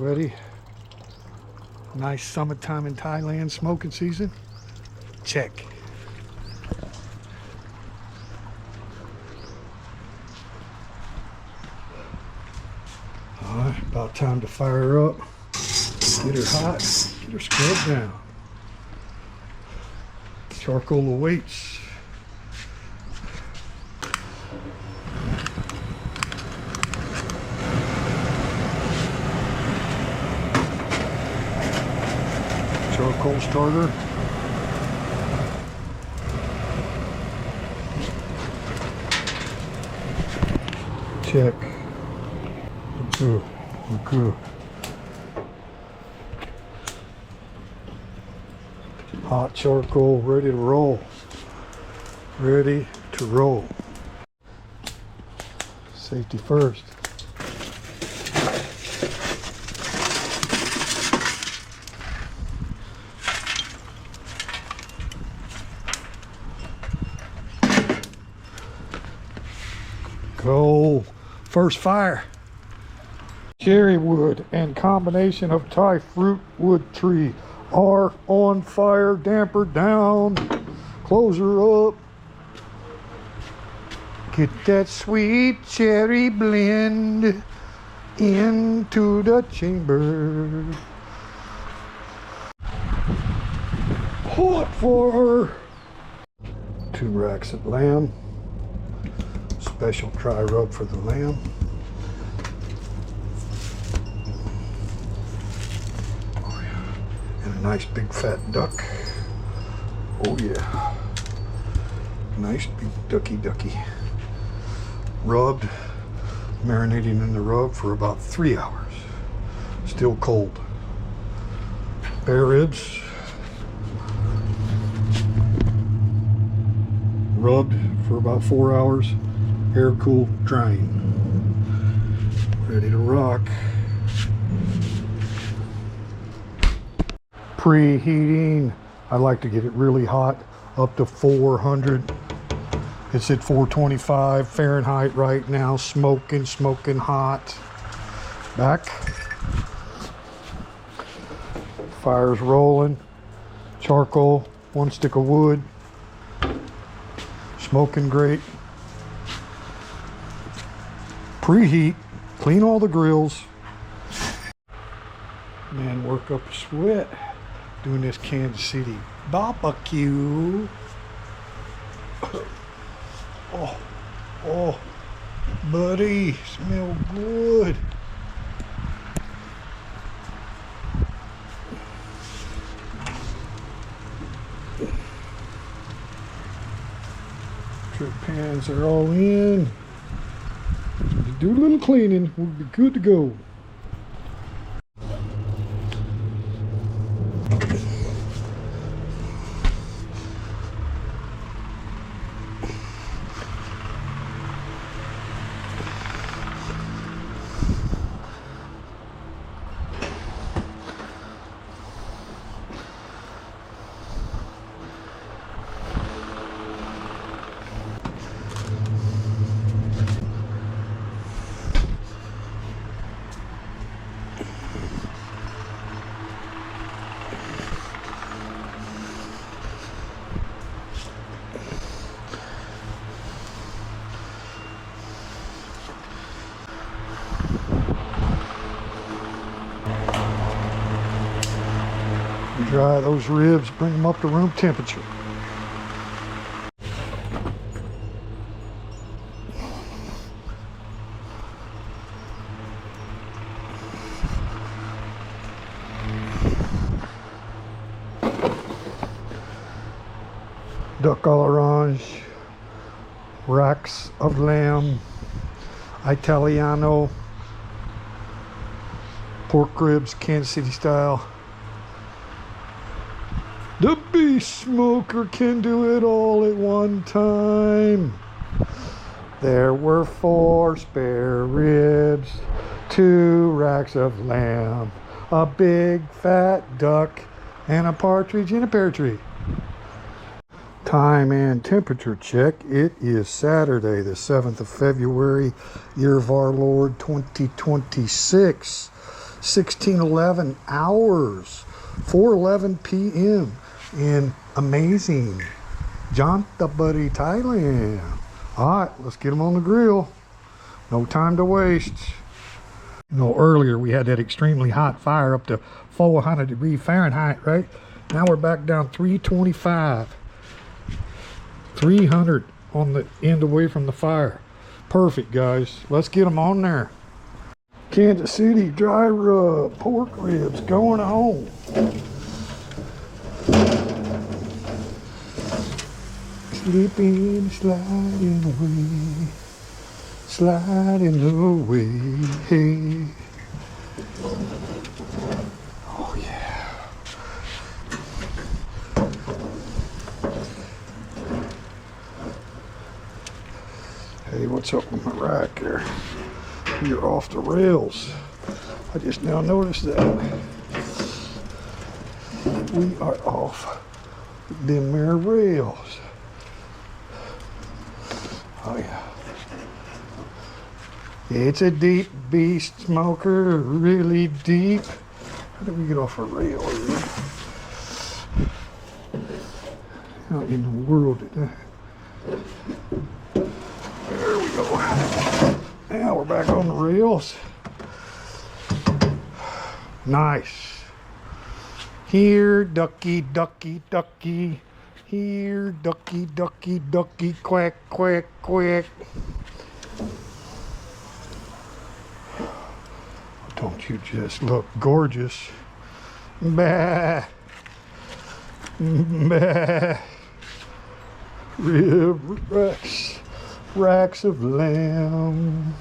sweaty. Nice summertime in Thailand smoking season. Check. Alright, about time to fire her up. Get her hot, get her scrubbed down. Charcoal awaits. Charcoal starter. Check. Good. Good. Hot charcoal, ready to roll. Ready to roll. Safety first. Go. First fire. Cherry wood and combination of Thai fruit wood tree are on fire. Damper down. Close her up. Get that sweet cherry blend into the chamber. Hot for her. 2 racks of lamb. Special dry rub for the lamb. Oh yeah. And a nice big fat duck. Oh yeah. Nice big ducky. Rubbed, marinating in the rub for about 3 hours. Still cold. Spare ribs. Rubbed for about 4 hours. Air cool, drying. Ready to rock. Preheating. I like to get it really hot, up to 400. It's at 425 Fahrenheit right now, smoking hot. Back. Fire's rolling. Charcoal, 1 stick of wood. Smoking great. Preheat, clean all the grills. Man, work up a sweat doing this Kansas City barbecue. Oh, buddy, smell good. Trip pans are all in. Do a little cleaning, we'll be good to go. Dry those ribs, bring them up to room temperature. Duck à l'orange, racks of lamb, Italiano, pork ribs, Kansas City style. The beast smoker can do it all at one time. There were 4 spare ribs, 2 racks of lamb, a big fat duck, and a partridge in a pear tree. Time and temperature check. It is Saturday, the 7th of February, year of our Lord 2026. 1611 hours, 4:11 p.m. in amazing Jantaburi, Thailand. All right, let's get them on the grill. No time to waste. You know, earlier we had that extremely hot fire up to 400 degrees Fahrenheit, right? Now we're back down 325. 300 on the end away from the fire. Perfect, guys. Let's get them on there. Kansas City dry rub pork ribs going on. Slipping, sliding away, sliding away. Oh yeah. Hey, what's up with my rack here? You're off the rails. I just now noticed that. We are off them there rails. Oh yeah. It's a deep beast smoker, really deep. How do we get off a rail here? How in the world did that? There we go. Now we're back on the rails. Nice. Here, ducky, ducky, ducky. Here, ducky, ducky, ducky, quack, quack, quack. Don't you just look gorgeous? Bah. Bah. Rib racks. Racks of lamb.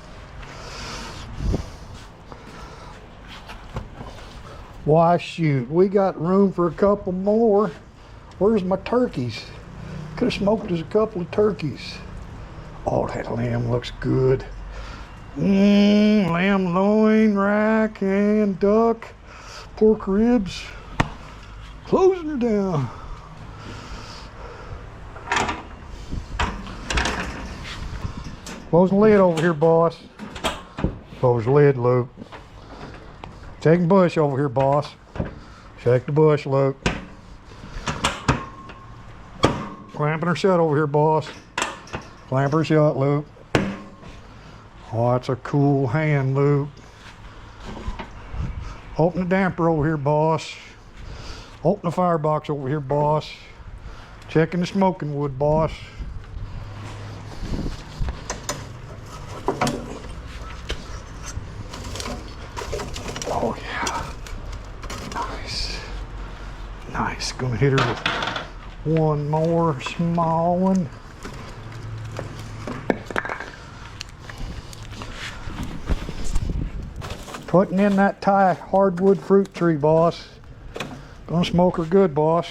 Why shoot, we got room for a couple more. Where's my turkeys? Could have smoked us a couple of turkeys. Oh, that lamb looks good. Lamb loin, rack, and duck. Pork ribs. Closing her down. Close the lid over here, boss. Close the lid, Luke. Taking bush over here, boss. Shake the bush, Luke. Clamping her shut over here, boss. Clamp her shut, Luke. Oh, that's a cool hand, Luke. Open the damper over here, boss. Open the firebox over here, boss. Checking the smoking wood, boss. Oh yeah, nice, nice. Gonna hit her with one more small one. Putting in that Thai hardwood fruit tree, boss. Gonna smoke her good, boss.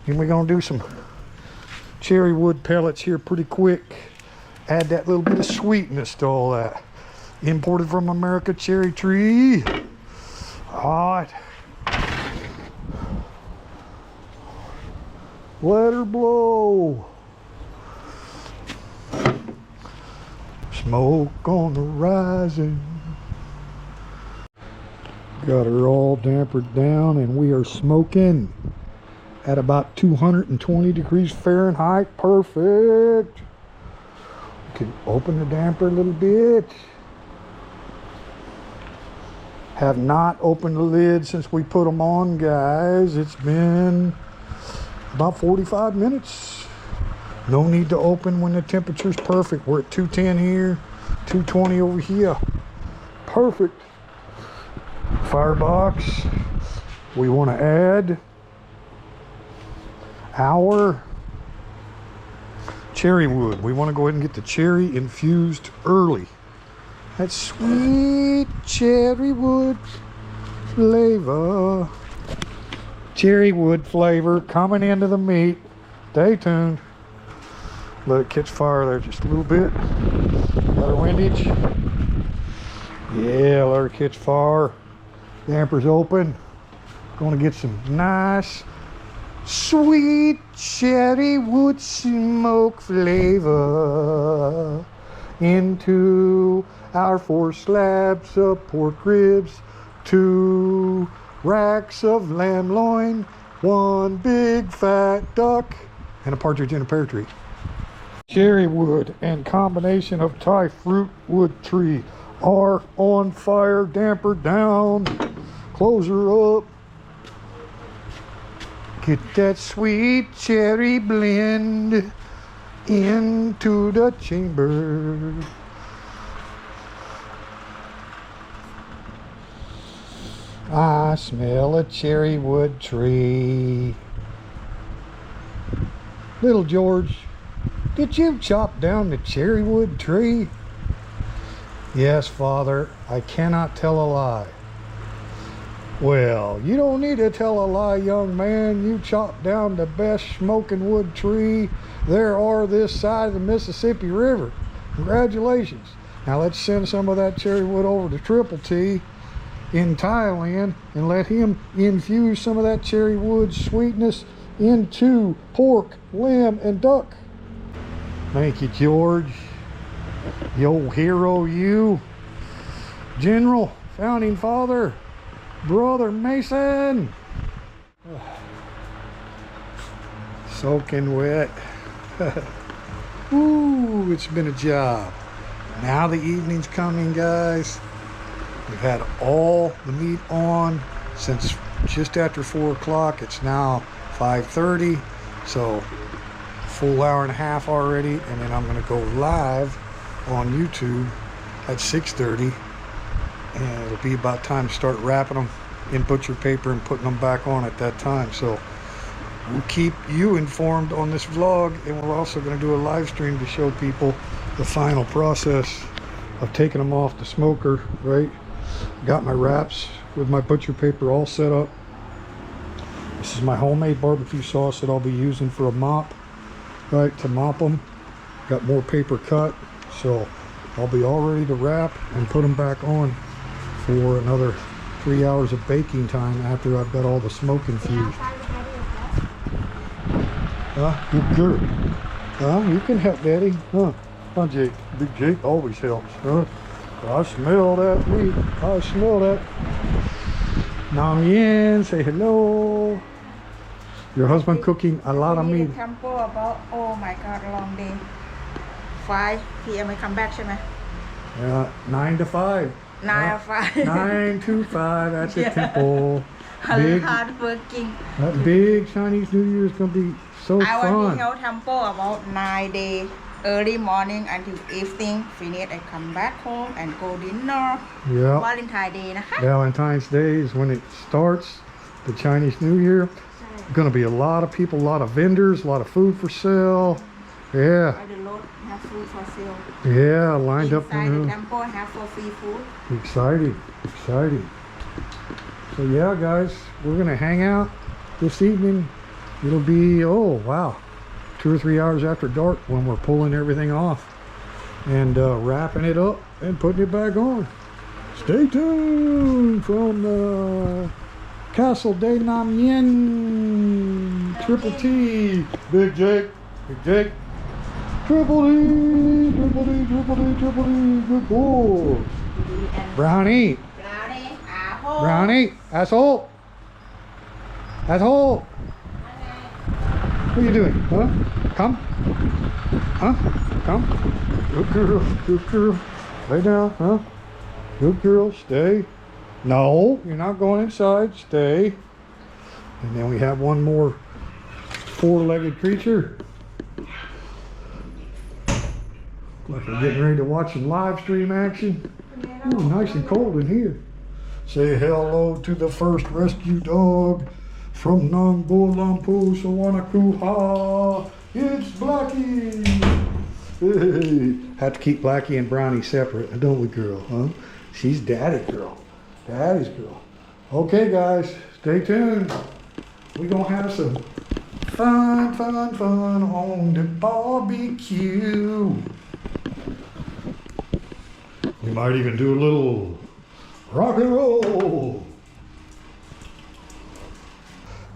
And we're gonna do some cherry wood pellets here pretty quick. Add that little bit of sweetness to all that. Imported from America cherry tree. All right. Let her blow. Smoke on the rising. Got her all dampered down and we are smoking at about 220 degrees Fahrenheit. Perfect. We can open the damper a little bit. Have not opened the lid since we put them on, guys. It's been about 45 minutes. No need to open when the temperature's perfect. We're at 210 here, 220 over here. Perfect. Firebox. We want to add our cherry wood. We want to go ahead and get the cherry infused early. That sweet cherry wood flavor. Cherry wood flavor coming into the meat. Stay tuned. Let it catch fire there just a little bit. Let her windage. Yeah, let her catch fire. Damper's open. Gonna get some nice sweet cherry wood smoke flavor into our 4 slabs of pork ribs 2 racks of lamb loin, 1 big fat duck, and a partridge in a pear tree. Cherry wood and combination of Thai fruit wood tree are on fire. Damper down. Close her up. Get that sweet cherry blend into the chamber. I smell a cherry wood tree. Little George, did you chop down the cherry wood tree? Yes, Father, I cannot tell a lie. Well, you don't need to tell a lie, young man. You chopped down the best smoking wood tree there are this side of the Mississippi River. Congratulations. Now let's send some of that cherry wood over to Triple T in Thailand and let him infuse some of that cherry wood sweetness into pork, lamb, and duck. Thank you, George. The old hero, you. General, founding father, Brother Mason. Soaking wet. Ooh, it's been a job. Now the evening's coming, guys. We've had all the meat on since just after 4 o'clock. It's now 5:30, so full hour and a half already, and then I'm going to go live on YouTube at 6:30, and it'll be about time to start wrapping them in butcher paper and putting them back on at that time. So we'll keep you informed on this vlog, and we're also going to do a live stream to show people the final process of taking them off the smoker. Right, got my wraps with my butcher paper all set up. This is my homemade barbecue sauce that I'll be using for a mop, right, to mop them. Got more paper cut, so I'll be all ready to wrap and put them back on for another 3 hours of baking time after I've got all the smoke infused. Good girl. You can help, Daddy. Huh, Jake? Big Jake always helps. I smell that meat. I smell that. Nam Yen, say hello. Your husband cooking a lot of meat. Tempo about, oh my god, long day. 5 p.m. I come back, right? Yeah, 9 to 5. 9 to 5. 9 to 5, that's a tempo. Big, hard working. that big Chinese New Year is going to be so I fun. want to help tempo about 9 days. Early morning until evening. Finish, I come back home and go dinner. Yeah. Valentine's Day, Valentine's Day is when it starts, the Chinese New Year. Going to be a lot of people, a lot of vendors, a lot of food for sale. Yeah. By the road have food for sale. Yeah, lined up. Inside the temple have for free food. Exciting, exciting. So yeah, guys, we're going to hang out this evening. It'll be, oh wow, 2 or 3 hours after dark when we're pulling everything off and wrapping it up and putting it back on. Stay tuned from the Castle de Nam Yen. Triple T. Big Jake. Big Jake. Triple D. Triple D. Triple D. Triple D. Good boy. Brownie. Brownie, apple. Brownie. Asshole. Asshole. What are you doing? Huh? Come. Huh? Come. Good girl. Good girl. Lay down. Huh? Good girl. Stay. No, you're not going inside. Stay. And then we have one more 4-legged creature. Like we're getting ready to watch some live stream action. Ooh, nice and cold in here. Say hello to the first rescue dog from Nong Bo Lampu Sawanakuha. It's Blackie. Hey. Have to keep Blackie and Brownie separate, don't we, girl? Huh? She's daddy girl. Daddy's girl. Okay, guys, stay tuned. We're gonna have some fun on the barbecue. We might even do a little rock and roll.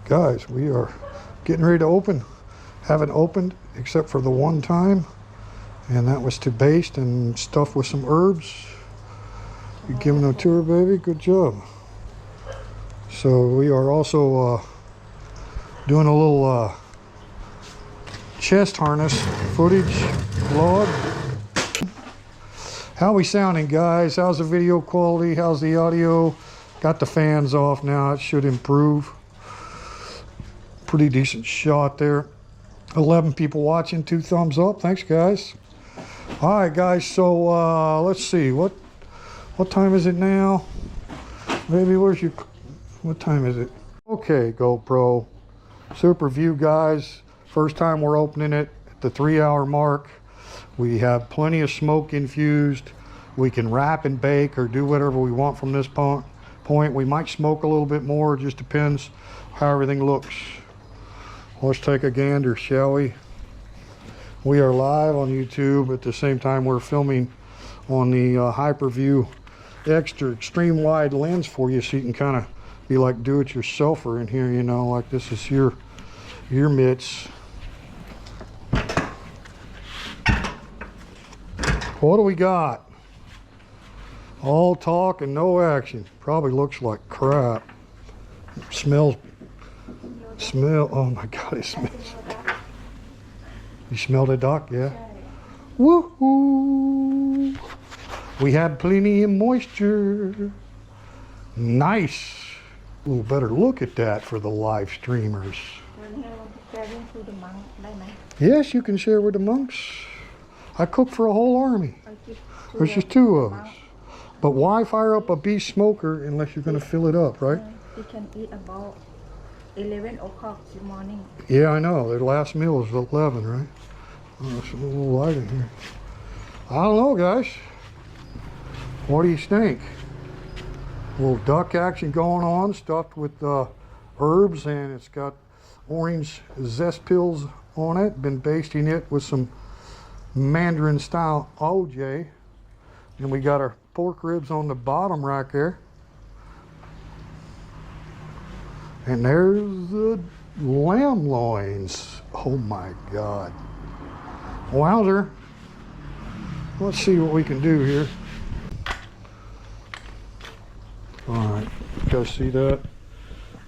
Guys, we are getting ready to open. Haven't opened except for the one time, and that was to baste and stuff with some herbs. You giving a tour, baby? Good job. So we are also doing a little chest harness footage vlog. How we sounding, guys? How's the video quality? How's the audio? Got the fans off now. It should improve. Pretty decent shot there. 11 people watching, 2 thumbs up. Thanks, guys. All right, guys. So let's see. What time is it now? Maybe where's your? What time is it? Okay, GoPro. Super view, guys. First time we're opening it at the 3-hour mark. We have plenty of smoke infused. We can wrap and bake or do whatever we want from this point. We might smoke a little bit more. It just depends how everything looks. Let's take a gander, shall we? We are live on YouTube. At the same time, we're filming on the HyperView extra extreme wide lens for you, so you can kind of be like do-it-yourselfer in here, you know, like this is your mitts. What do we got? All talk and no action. Probably looks like crap. Smell, oh my God, it smells. You smell the duck, yeah? Woohoo! We have plenty of moisture. Nice. A little better look at that for the live streamers. Yes, you can share with the monks. I cook for a whole army. There's just 2 of us. But why fire up a beast smoker unless you're going to fill it up, right? We can eat about 11 o'clock in the morning. Yeah, I know. Their last meal is 11, right? Oh, it's a little light in here. I don't know, guys. What do you think? A little duck action going on, stuffed with herbs, and it's got orange zest pills on it. Been basting it with some Mandarin style OJ. And we got our pork ribs on the bottom right there. And there's the lamb loins. Oh my God. Wowzer. Let's see what we can do here. All right, you guys see that?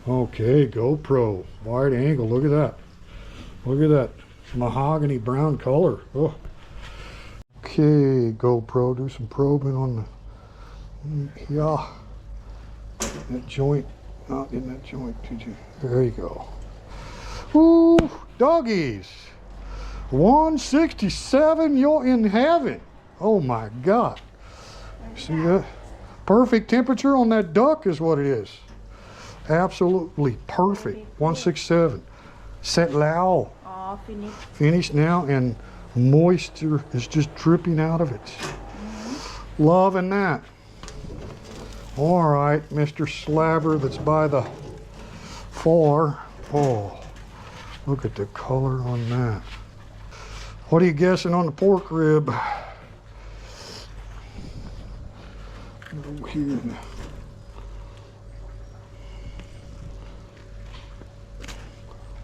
Okay, GoPro, wide angle, look at that. Look at that mahogany brown color. Oh. Okay, GoPro, do some probing on the, yeah, that joint, not in that joint, did you? There you go. Ooh, doggies. 167, you're in heaven. Oh my God. See that? Perfect temperature on that duck is what it is. Absolutely perfect. 167. Set lao. Oh, finished. Finished now, and moisture is just dripping out of it. Loving that. All right, Mr. Slabber that's by the far. Oh, look at the color on that. What are you guessing on the pork rib? Over here.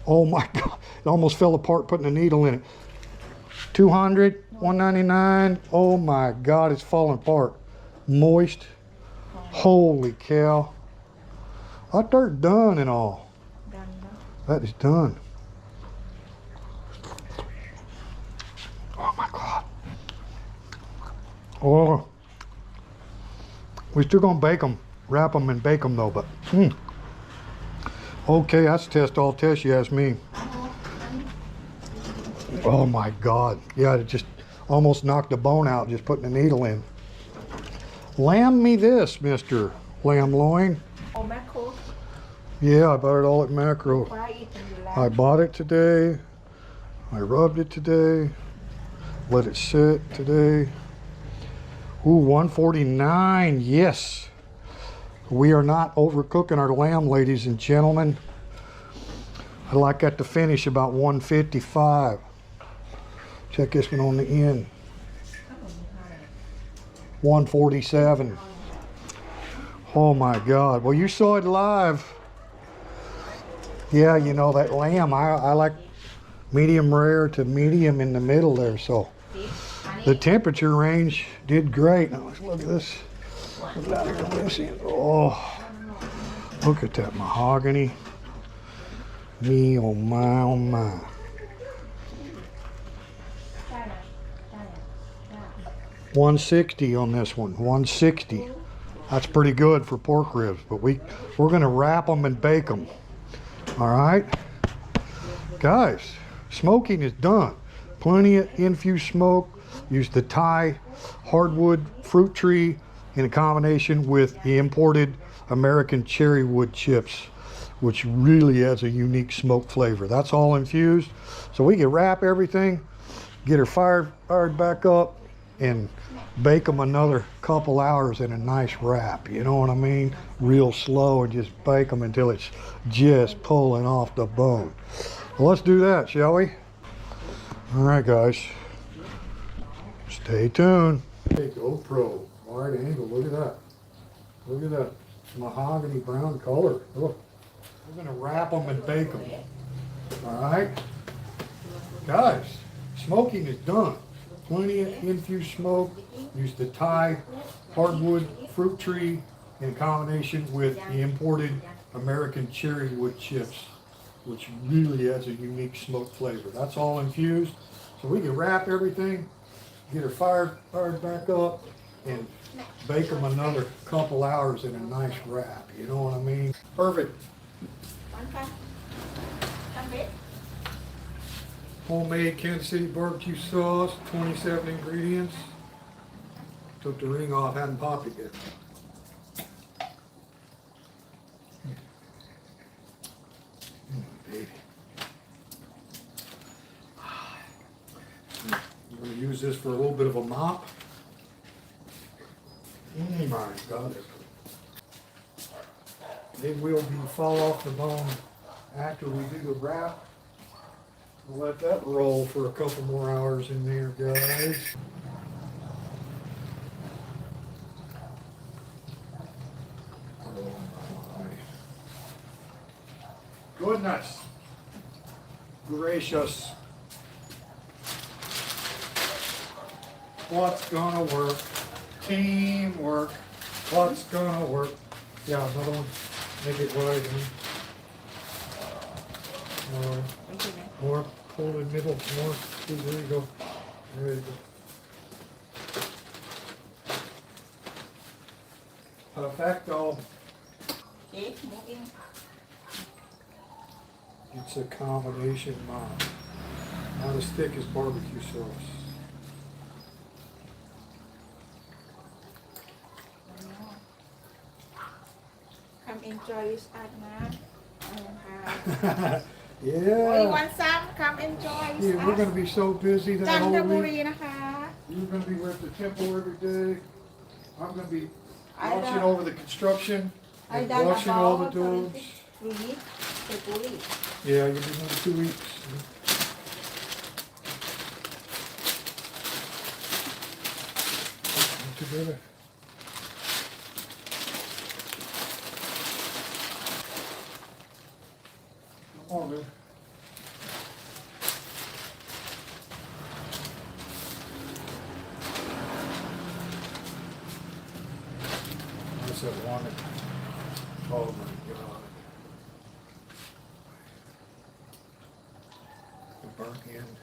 Oh my God, it almost fell apart putting a needle in it. 200, 199. Oh my God, it's falling apart. Moist. Holy cow. I thought they're done and all. That is done. Oh my God. Oh. We're still gonna bake them, wrap them and bake them though, but okay, that's test all test, you ask me. Oh my God. Yeah, it just almost knocked the bone out just putting a needle in. Lamb me this, Mr. Lamb Loin. Oh, macro. Yeah, I bought it all at Macro. I bought it today. I rubbed it today. Let it sit today. Ooh, 149, yes. We are not overcooking our lamb, ladies and gentlemen. I like that to finish about 155. Check this one on the end. 147. Oh my God. Well, you saw it live. Yeah, you know, that lamb, I like medium rare to medium in the middle there, so the temperature range did great. Now let's look at this. Oh, Look at that mahogany. Me, oh my, oh my. $160 on this one, $160. That's pretty good for pork ribs, but we're gonna wrap them and bake them. All right, guys, smoking is done. Plenty of infused smoke. Use the Thai hardwood fruit tree in a combination with the imported American cherry wood chips, which really has a unique smoke flavor. That's all infused. So we can wrap everything, get her fired back up, and bake them another couple hours in a nice wrap. You know what I mean? Real slow, and just bake them until it's just pulling off the bone. Well, let's do that, shall we? All right, guys. Stay tuned. Hey, GoPro, wide angle. Look at that. Look at that mahogany brown color. Look. We're gonna wrap them and bake them. All right, guys. Smoking is done. Plenty of infused smoke. Use the Thai hardwood fruit tree in combination with the imported American cherry wood chips, which really has a unique smoke flavor. That's all infused. So we can wrap everything, get her fired back up, and bake them another couple hours in a nice wrap. You know what I mean? Perfect. Homemade Kansas City barbecue sauce, 27 ingredients. Took the ring off, hadn't popped it yet. Baby. I'm going to use this for a little bit of a mop. My God. It will fall off the bone after we do the wrap. We'll let that roll for a couple more hours in there, guys. Oh my goodness gracious. What's gonna work? Teamwork. What's gonna work? Yeah, another one. Make it wide. More. Pull in the middle. More. There you go. There you go. Perfecto. Keep moving. It's a combination mop. Not as thick as barbecue sauce. Come enjoy this at Yeah. We want some. Come enjoy. Yeah, we're going to be so busy that whole week. You're นะคะ going to be with the temple every day. I'm going to be watching over the construction and washing all the dogs. Yeah, you'll be another 2 weeks. Not too bad. Come on, man. That's that one. Oh my God. The burnt end.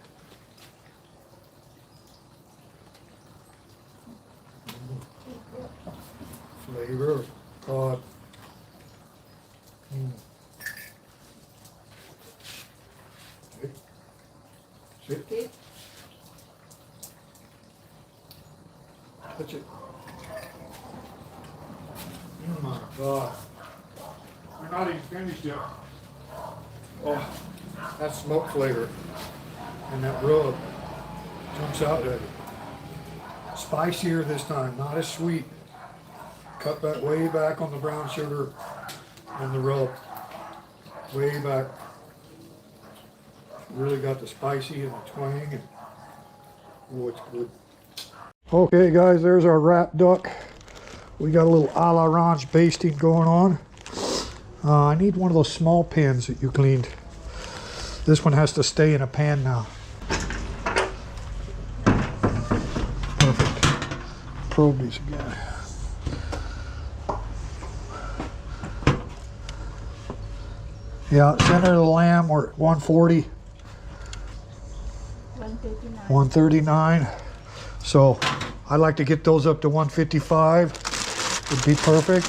Flavor. God. Sit. Sit. Touch it. Oh my God. We're not even finished yet. Oh, that smoke flavor and that rub jumps out at it. Spicier this time, not as sweet. Cut that way back on the brown sugar and the rub. Way back. Really got the spicy and the twang, and oh, it's good. Okay guys, there's our wrapped duck. We got a little a la ranch basting going on. I need one of those small pans that you cleaned. This one has to stay in a pan now. Perfect. Probe these again. Yeah, center of the lamb, we're at 140. 139. 139. So I'd like to get those up to 155. Would be perfect.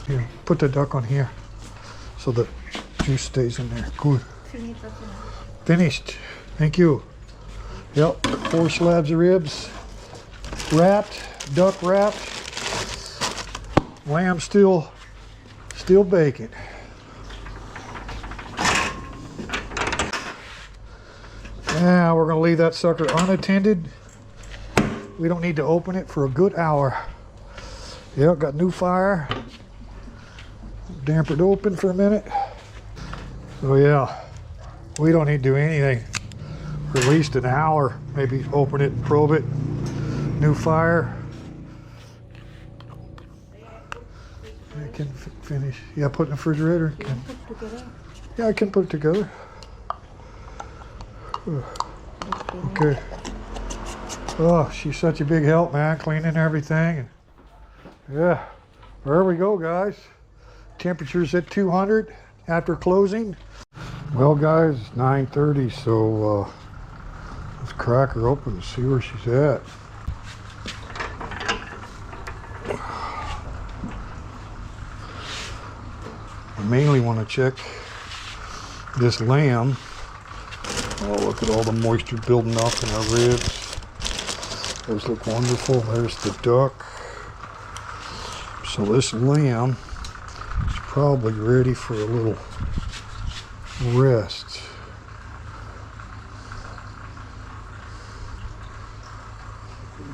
Here, put the duck on here so the juice stays in there. Good. Finished. Thank you. Yep, 4 slabs of ribs. Wrapped, duck wrapped. Lamb still baking. Now we're gonna leave that sucker unattended. We don't need to open it for a good hour. Yep, got new fire. Damper it open for a minute. Oh yeah, we don't need to do anything for at least an hour. Maybe open it and probe it. New fire. I can finish. Yeah, put in the refrigerator. Yeah, I can put it together. Okay. Oh, she's such a big help, man, cleaning everything. Yeah, there we go, guys. Temperature's at 200 after closing. Well, guys, it's 9:30, so let's crack her open and see where she's at. I mainly want to check this lamb. Oh, look at all the moisture building up in our ribs. Those look wonderful. There's the duck. So this lamb is probably ready for a little rest.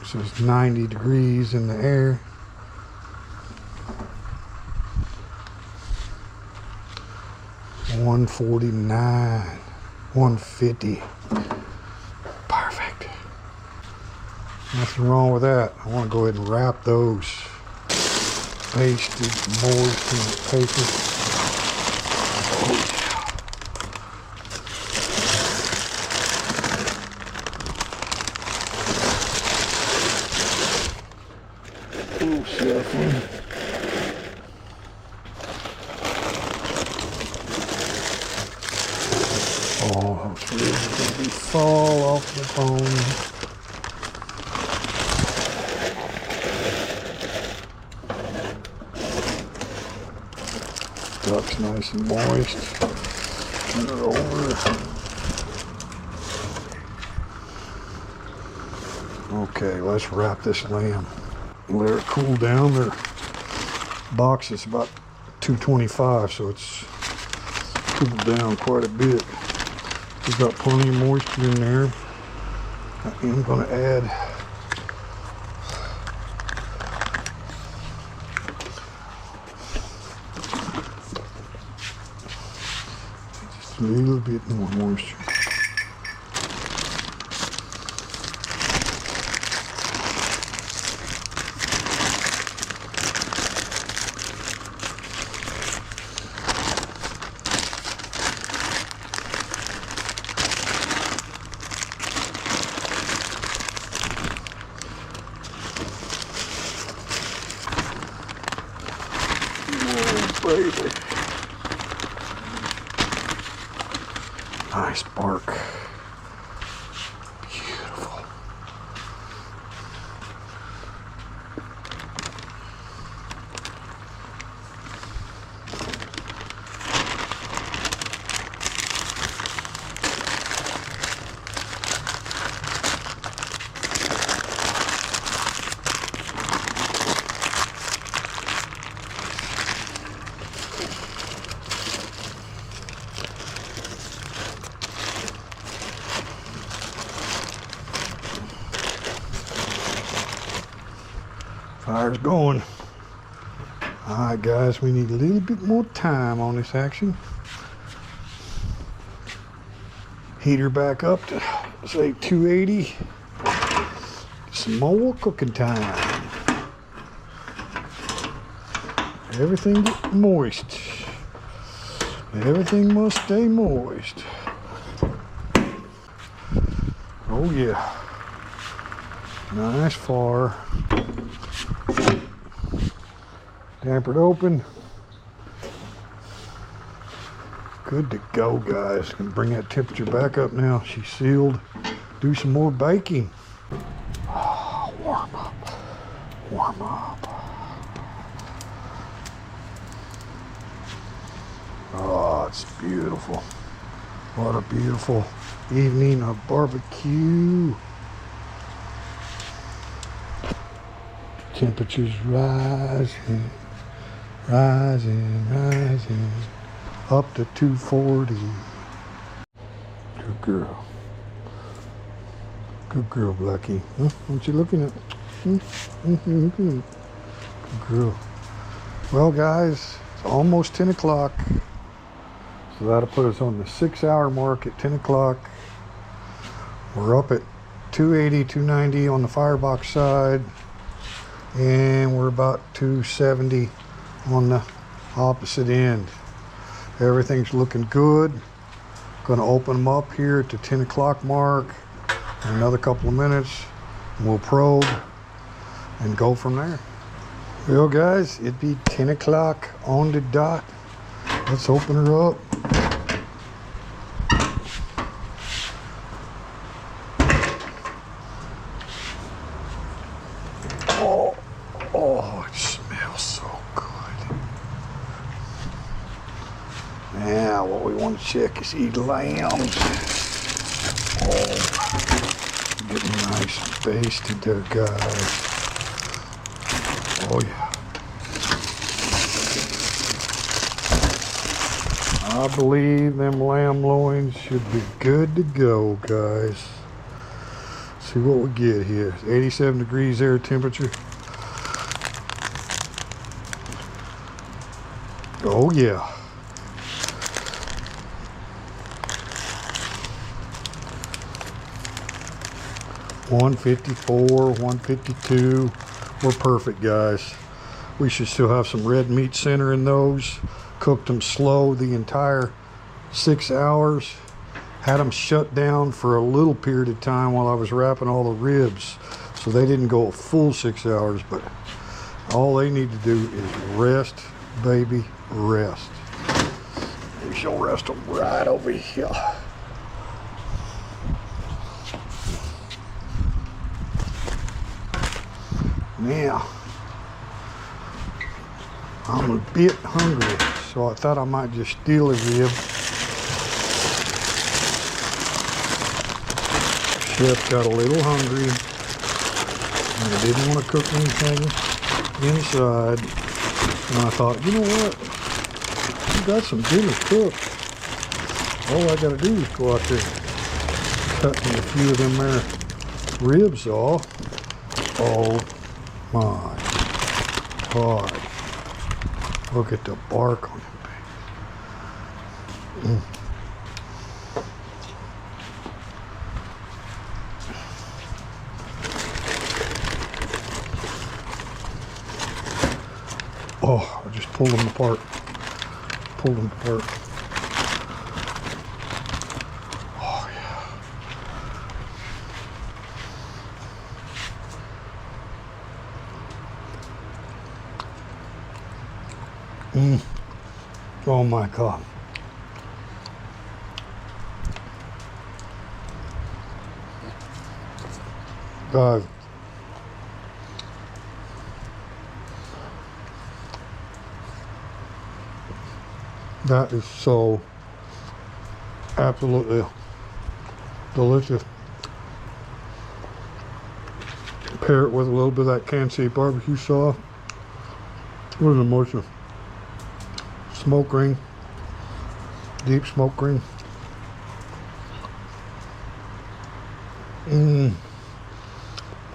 It says 90 degrees in the air. $149, $150. Perfect. Nothing wrong with that. I want to go ahead and wrap those. Pasted, moist in the paper. Oh yeah. Oh, shuffling. Oh, it's really going to fall off the bone. Duck's nice and moist. Turn it over. Okay, let's wrap this lamb. Let it cool down. Their box is about 225, so it's cooled down quite a bit. We've got plenty of moisture in there. I am going to add just a little bit more moisture. Baby. Nice bark. Beautiful. Fire's going. All right, guys, we need a little bit more time on this action. Heater back up to, say, 280. Some more cooking time. Everything get moist. Everything must stay moist. Oh yeah. Nice fire. Dampered open. Good to go, guys. Can bring that temperature back up now. She's sealed. Do some more baking. Oh, warm up. Warm up. Oh, it's beautiful. What a beautiful evening of barbecue. Temperatures rising, rising, rising, up to 240. Good girl. Good girl, Blackie. Huh? What you looking at? Good girl. Well, guys, it's almost 10 o'clock. So that'll put us on the 6-hour mark at 10 o'clock. We're up at 280, 290 on the firebox side. And we're about 270 on the opposite end. Everything's looking good. Gonna open them up here at the 10 o'clock mark in another couple of minutes, and we'll probe and go from there. Well, guys, it'd be 10 o'clock on the dot. Let's open her up. Oh, it smells so good. Now, what we want to check is these lambs. Oh, getting nice and basted there, guys. Oh, yeah. I believe them lamb loins should be good to go, guys. See what we get here. It's 87 degrees air temperature. Oh yeah. $154, $152. We're perfect, guys. We should still have some red meat center in those. Cooked them slow the entire 6 hours. Had them shut down for a little period of time while I was wrapping all the ribs. So they didn't go a full 6 hours, but all they need to do is rest, baby, rest. We shall rest them right over here. Now, I'm a bit hungry, so I thought I might just steal a rib. Chef got a little hungry, and I didn't want to cook anything inside. And I thought, you know what? You got some dinner cooked. All I got to do is go out there, cut me a few of them there ribs off. Oh my God. Look at the bark on it, baby. Oh, I just pulled them apart. Pulled them apart. Oh, yeah. Oh my God. God. That is so absolutely delicious. Pair it with a little bit of that Kansas City barbecue sauce. What an emotion. Smoke ring. Deep smoke ring.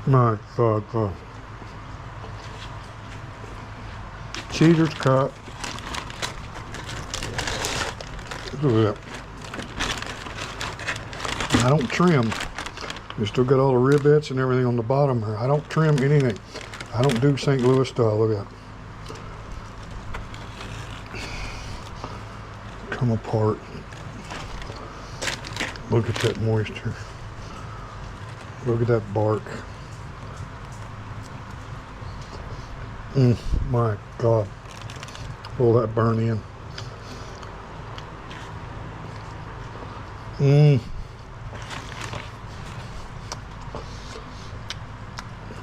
My God. Cheater's cut. Look at that. I don't trim. You still got all the ribettes and everything on the bottom here. I don't trim anything. I don't do St. Louis style. Look at that. Come apart. Look at that moisture. Look at that bark. My God. Pull that burn in.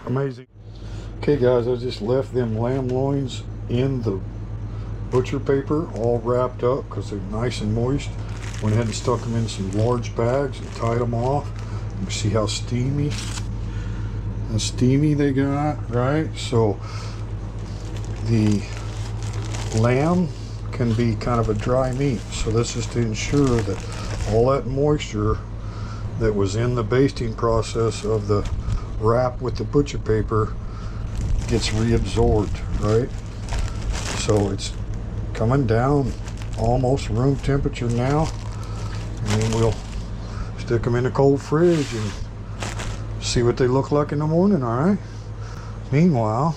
Amazing. Okay guys, I just left them lamb loins in the butcher paper all wrapped up because they're nice and moist. Went ahead and stuck them in some large bags and tied them off. You can see how steamy they got, right? So the lamb can be kind of a dry meat, so this is to ensure that all that moisture that was in the basting process of the wrap with the butcher paper gets reabsorbed, right? So it's coming down almost room temperature now, and then we'll stick them in the cold fridge and see what they look like in the morning. All right, meanwhile,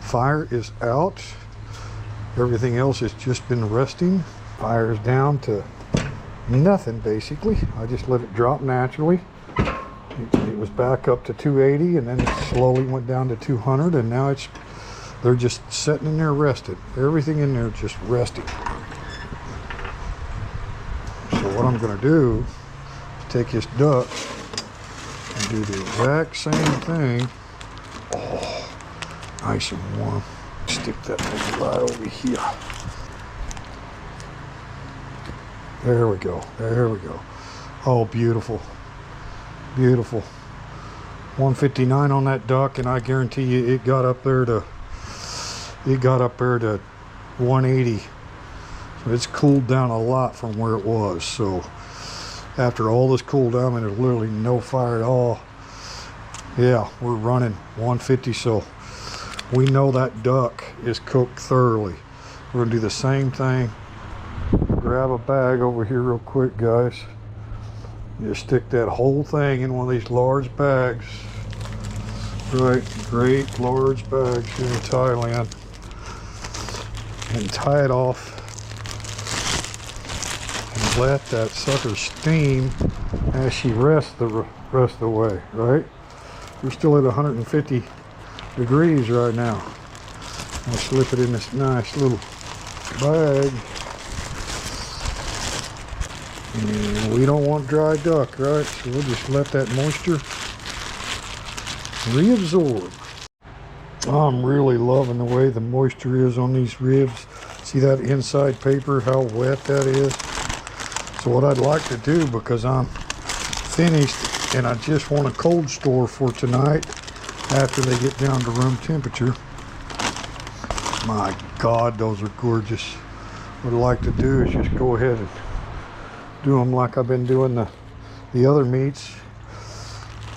fire is out. Everything else has just been resting. Fire is down to nothing basically. I just let it drop naturally. It was back up to 280 and then it slowly went down to 200, and now they're just sitting in there rested. Everything in there just resting. So what I'm going to do is take this duck and do the exact same thing. Oh, nice and warm. Stick that thing right over here. There we go. There we go. Oh, beautiful. Beautiful. 159 on that duck, and I guarantee you it got up there to 180. So it's cooled down a lot from where it was. So after all this cooled down and there's literally no fire at all, yeah, we're running 150. So we know that duck is cooked thoroughly. We're gonna do the same thing. Grab a bag over here real quick, guys. Just stick that whole thing in one of these large bags. Right, great large bags here in Thailand. And tie it off. And let that sucker steam as she rests the rest of the way, right? We're still at 150 degrees right now. I'll slip it in this nice little bag. And we don't want dry duck, right? So we'll just let that moisture reabsorb. I'm really loving the way the moisture is on these ribs. See that inside paper, how wet that is? So what I'd like to do, because I'm finished and I just want a cold store for tonight after they get down to room temperature. My God, those are gorgeous. What I'd like to do is just go ahead and do them like I've been doing the other meats.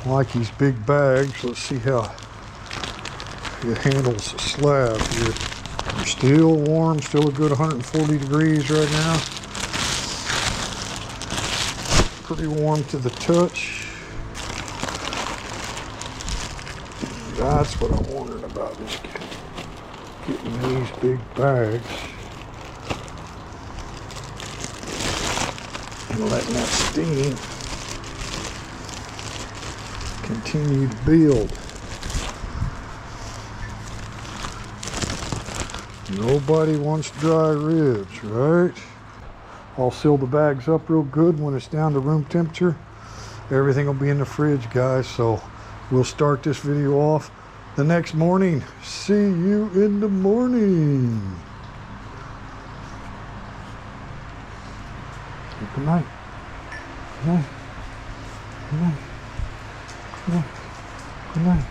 I like these big bags. Let's see how it handles the slab here. They're still warm, still a good 140 degrees right now. Pretty warm to the touch. That's what I'm wondering about, is getting these big bags and letting that steam continue to build. Nobody wants dry ribs, right? I'll seal the bags up real good when it's down to room temperature. Everything will be in the fridge, guys, so we'll start this video off the next morning. See you in the morning. Good night. Good night. Good night. Good night. Good night.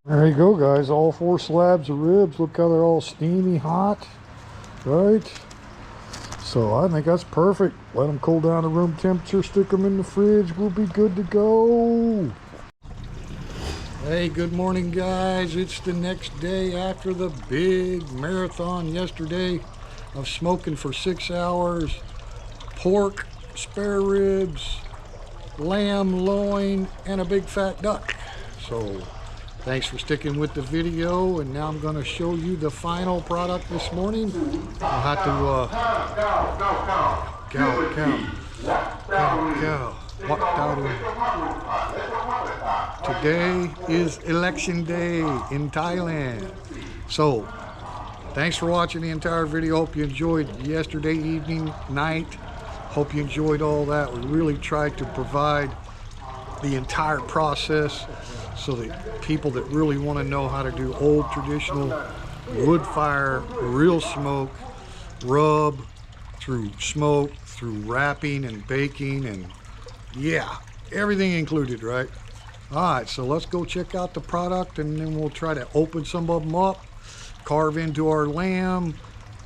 There you go, guys. All 4 slabs of ribs. Look how they're all steamy hot. Right? So I think that's perfect. Let them cool down to room temperature. Stick them in the fridge. We'll be good to go. Hey, good morning, guys. It's the next day after the big marathon yesterday of smoking for 6 hours. Pork, spare ribs, lamb loin, and a big fat duck. So thanks for sticking with the video, and now I'm going to show you the final product this morning. I'll have to walk down. Today is election day in Thailand. So, thanks for watching the entire video. Hope you enjoyed yesterday evening, night. Hope you enjoyed all that. We really tried to provide the entire process so that people that really want to know how to do old traditional wood fire, real smoke, rub, through smoke, through wrapping and baking, and yeah, everything included, right? All right, so let's go check out the product, and then we'll try to open some of them up, carve into our lamb,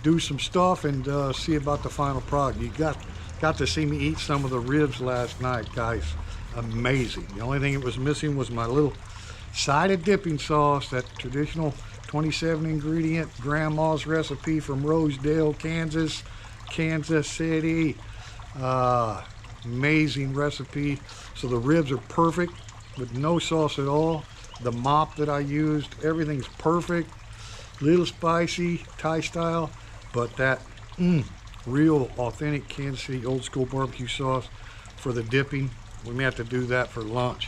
do some stuff, and see about the final product. You got to see me eat some of the ribs last night, guys. Amazing. The only thing it was missing was my little side of dipping sauce, that traditional 27 ingredient grandma's recipe from Rosedale, Kansas City. Amazing recipe. So the ribs are perfect with no sauce at all. The mop that I used, everything's perfect. Little spicy, Thai style, but that real authentic Kansas City old school barbecue sauce for the dipping. We may have to do that for lunch.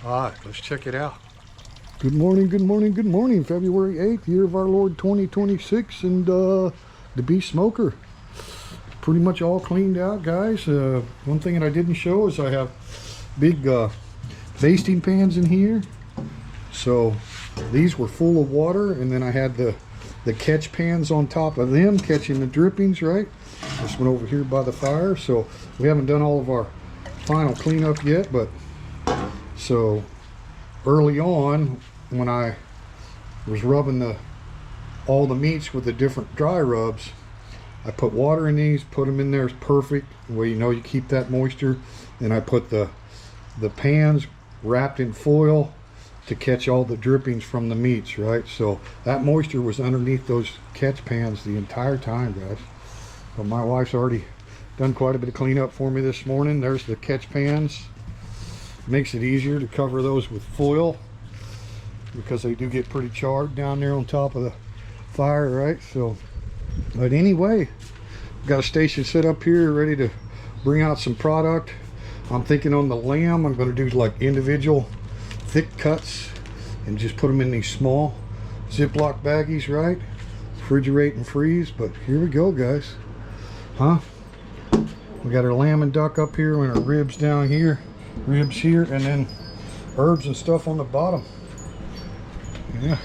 All right, let's check it out. Good morning, good morning, good morning. February 8th, year of our Lord 2026, and the beef smoker. Pretty much all cleaned out, guys. One thing that I didn't show is I have big basting pans in here. So these were full of water, and then I had the catch pans on top of them, catching the drippings, right? This one over here by the fire. So we haven't done all of our final cleanup yet, but so early on when I was rubbing all the meats with the different dry rubs, I put water in these, put them in there. It's perfect. Well, you know, you keep that moisture. And I put the pans wrapped in foil to catch all the drippings from the meats, right? So that moisture was underneath those catch pans the entire time, guys. But my wife's already done quite a bit of cleanup for me this morning. There's the catch pans. Makes it easier to cover those with foil because they do get pretty charred down there on top of the fire, right? So, but anyway, got a station set up here ready to bring out some product. I'm thinking on the lamb, I'm going to do like individual thick cuts and just put them in these small Ziploc baggies, right? Refrigerate and freeze. But here we go, guys. We got our lamb and duck up here and our ribs down here, ribs here, and then herbs and stuff on the bottom. Yeah,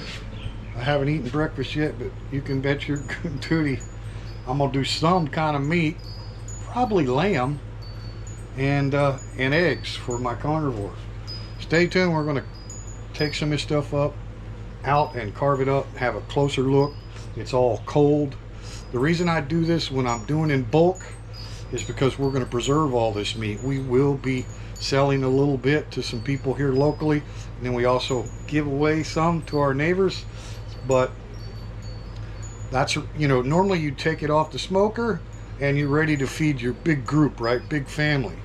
I haven't eaten breakfast yet, but you can bet your good tootie I'm gonna do some kind of meat, probably lamb, and eggs for my carnivore. Stay tuned. We're gonna take some of this stuff out and carve it up, have a closer look. It's all cold. The reason I do this when I'm doing in bulk is because we're going to preserve all this meat. We will be selling a little bit to some people here locally, and then we also give away some to our neighbors. But that's, you know, normally you take it off the smoker and you're ready to feed your big group, right? Big family.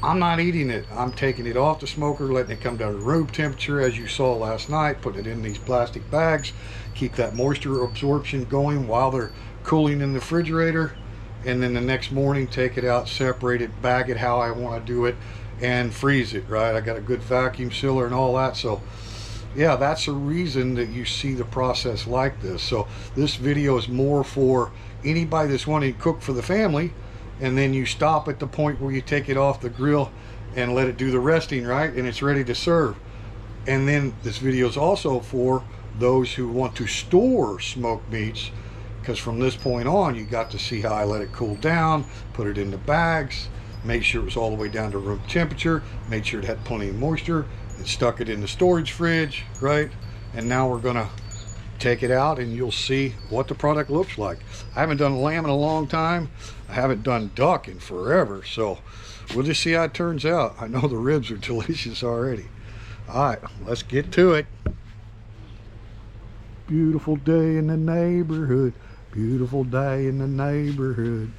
I'm not eating it. I'm taking it off the smoker, letting it come down to room temperature as you saw last night, put it in these plastic bags, keep that moisture absorption going while they're cooling in the refrigerator, and then the next morning take it out, separate it, bag it how I want to do it, and freeze it, right? I got a good vacuum sealer and all that. So yeah, that's the reason that you see the process like this. So this video is more for anybody that's wanting to cook for the family, and then you stop at the point where you take it off the grill and let it do the resting, right? And it's ready to serve. And then this video is also for those who want to store smoked meats, because from this point on you got to see how I let it cool down, put it in the bags, made sure it was all the way down to room temperature, made sure it had plenty of moisture, and stuck it in the storage fridge, right? And now we're gonna take it out and you'll see what the product looks like. I haven't done lamb in a long time. I haven't done duck in forever, so we'll just see how it turns out. I know the ribs are delicious already. All right, let's get to it. Beautiful day in the neighborhood. Beautiful day in the neighborhood.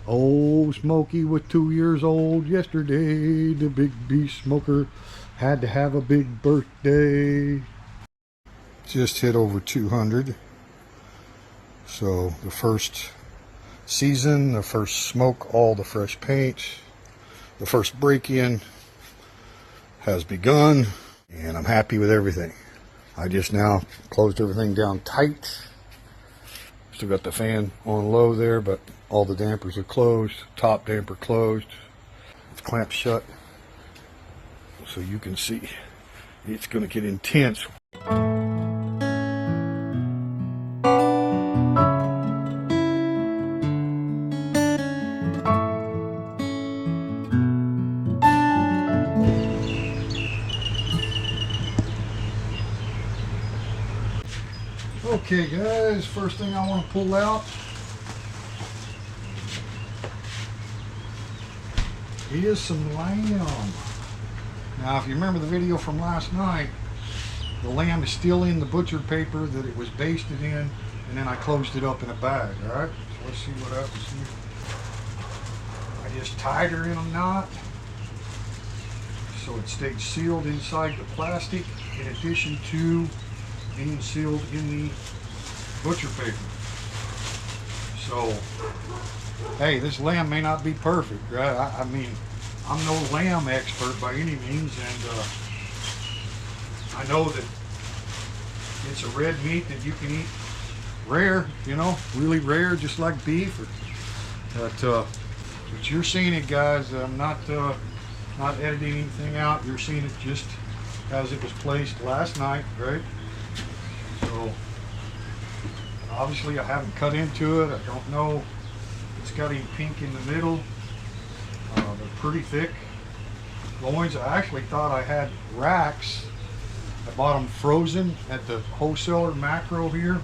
Old Smokey was 2 years old yesterday. The big beef smoker had to have a big birthday. Just hit over 200. So the first season, the first smoke, all the fresh paint, the first break-in, has begun, and I'm happy with everything. I just now closed everything down tight. Still got the fan on low there, but all the dampers are closed. Top damper closed. It's clamped shut, so you can see it's going to get intense. Okay guys, first thing I want to pull out is some lamb. Now if you remember the video from last night, the lamb is still in the butcher paper that it was basted in, and then I closed it up in a bag. Alright, so let's see what happens here. I just tied her in a knot so it stayed sealed inside the plastic, in addition to being sealed in the butcher paper. So, hey, this lamb may not be perfect, right? I mean, I'm no lamb expert by any means, and I know that it's a red meat that you can eat rare, you know, really rare, just like beef. But you're seeing it, guys. I'm not editing anything out. You're seeing it just as it was placed last night, right? So obviously I haven't cut into it. I don't know if it's got any pink in the middle. They're pretty thick loins. I actually thought I had racks. I bought them frozen at the wholesaler macro here,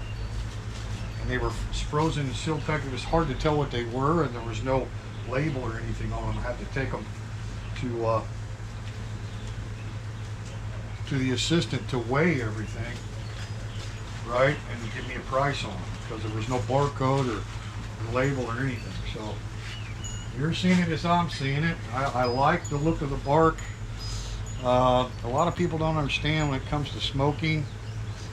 and they were frozen and sealed packed. It was hard to tell what they were, and there was no label or anything on them. I had to take them to the assistant to weigh everything, right, and give me a price on it, because there was no barcode or label or anything. So you're seeing it as I'm seeing it. I like the look of the bark. A lot of people don't understand when it comes to smoking,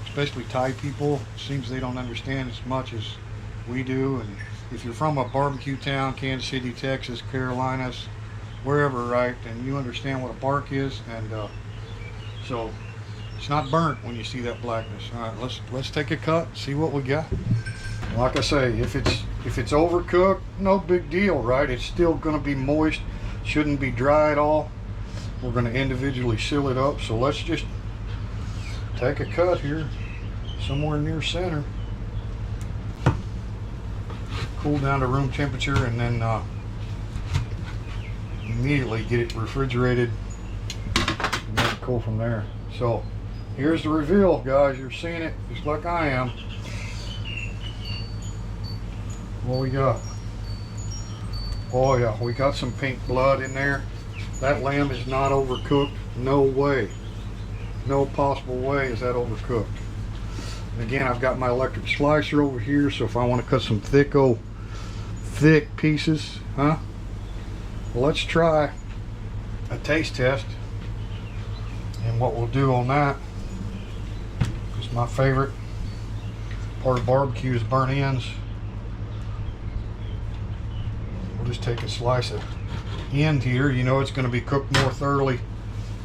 especially Thai people. It seems they don't understand as much as we do. And if you're from a barbecue town, Kansas City, Texas, Carolinas, wherever, right, and you understand what a bark is, and so it's not burnt when you see that blackness. All right, let's take a cut and see what we got. Like I say, if it's overcooked, no big deal, right? It's still going to be moist, shouldn't be dry at all. We're going to individually seal it up. So let's just take a cut here, somewhere near center. Cool down to room temperature, and then immediately get it refrigerated, and then cool from there. So here's the reveal, guys. You're seeing it just like I am. What we got? Oh yeah, we got some pink blood in there. That lamb is not overcooked. No way. No possible way is that overcooked. And again, I've got my electric slicer over here, so if I want to cut some thick pieces, huh? Well, let's try a taste test. And what we'll do on that is my favorite part of barbecue is burnt ends. We'll just take a slice of end here. You know it's going to be cooked more thoroughly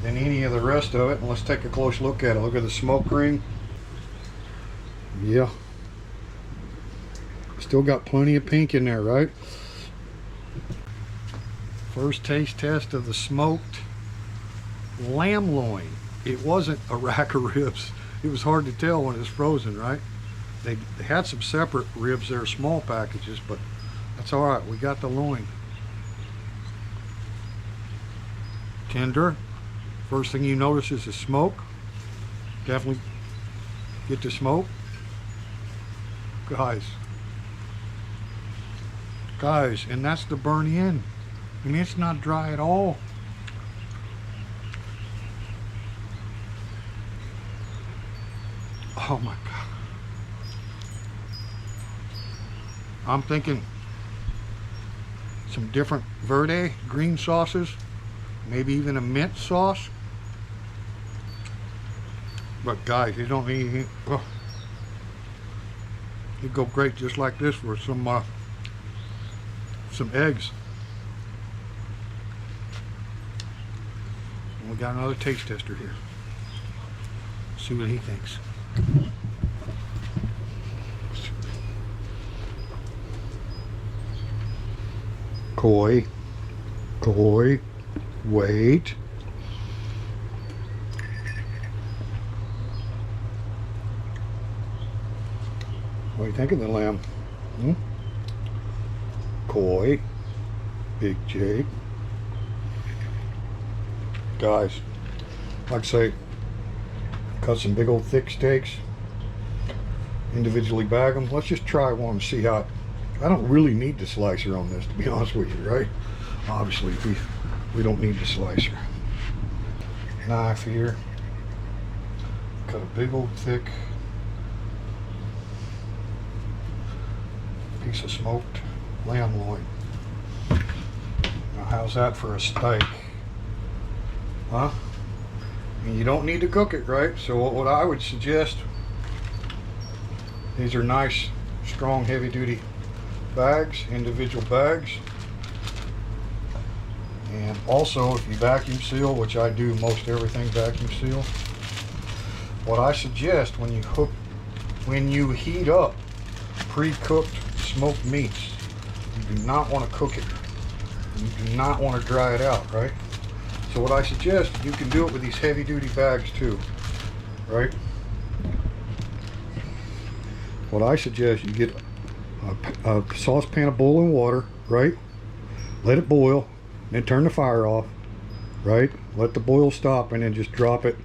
than any of the rest of it. And let's take a close look at it. Look at the smoke ring. Yeah. Still got plenty of pink in there, right? First taste test of the smoked lamb loin. It wasn't a rack of ribs. It was hard to tell when it was frozen, right? They had some separate ribs there, small packages, but that's all right. We got the loin. Tender. First thing you notice is the smoke. Definitely get the smoke. Guys, and that's the burnt end. I mean, it's not dry at all. Oh my God. I'm thinking some different verde green sauces, maybe even a mint sauce. But guys, you don't need anything. Oh. It'd go great just like this with some eggs. We got another taste tester here. See what he thinks. Koi, wait. What do you think of the lamb? Koi, Big Jake. Guys, like I say, cut some big old thick steaks, individually bag them. Let's just try one and see how. I don't really need the slicer on this, to be honest with you, right? Obviously, we don't need the slicer. Knife here. Cut a big old thick piece of smoked lamb loin. Now, how's that for a steak? Huh? And you don't need to cook it, right? So what I would suggest, these are nice, strong, heavy-duty bags, individual bags. And also, if you vacuum seal, which I do most everything vacuum seal, what I suggest when you heat up pre-cooked smoked meats, you do not want to cook it. You do not want to dry it out, right? So what I suggest, you can do it with these heavy-duty bags too, right? What I suggest, you get a saucepan of boiling water, right? Let it boil, then turn the fire off, right? Let the boil stop, and then just drop it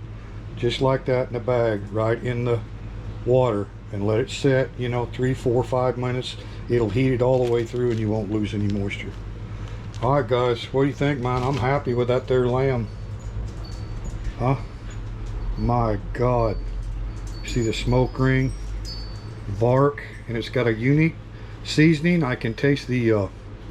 just like that in the bag, right in the water, and let it set, you know, 3, 4, 5 minutes. It'll heat it all the way through, and you won't lose any moisture. All right, guys, what do you think, man? I'm happy with that there lamb. Huh? My God. See the smoke ring, the bark, and it's got a unique seasoning. I can taste the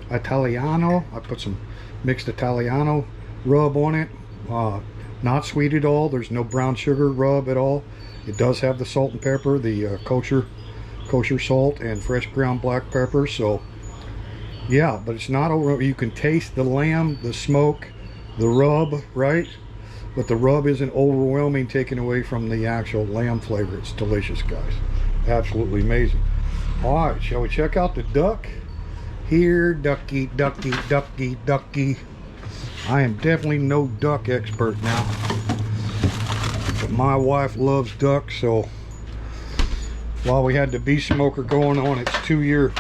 Italiano. I put some mixed Italiano rub on it. Not sweet at all. There's no brown sugar rub at all. It does have the salt and pepper, the kosher salt and fresh ground black pepper. So yeah, but it's not over. You can taste the lamb, the smoke, the rub, right? But the rub isn't overwhelming, taken away from the actual lamb flavor. It's delicious, guys. Absolutely amazing. All right, shall we check out the duck? Here, ducky, ducky, ducky, ducky. I am definitely no duck expert now, but my wife loves duck, so while we had the beef smoker going on its 2-year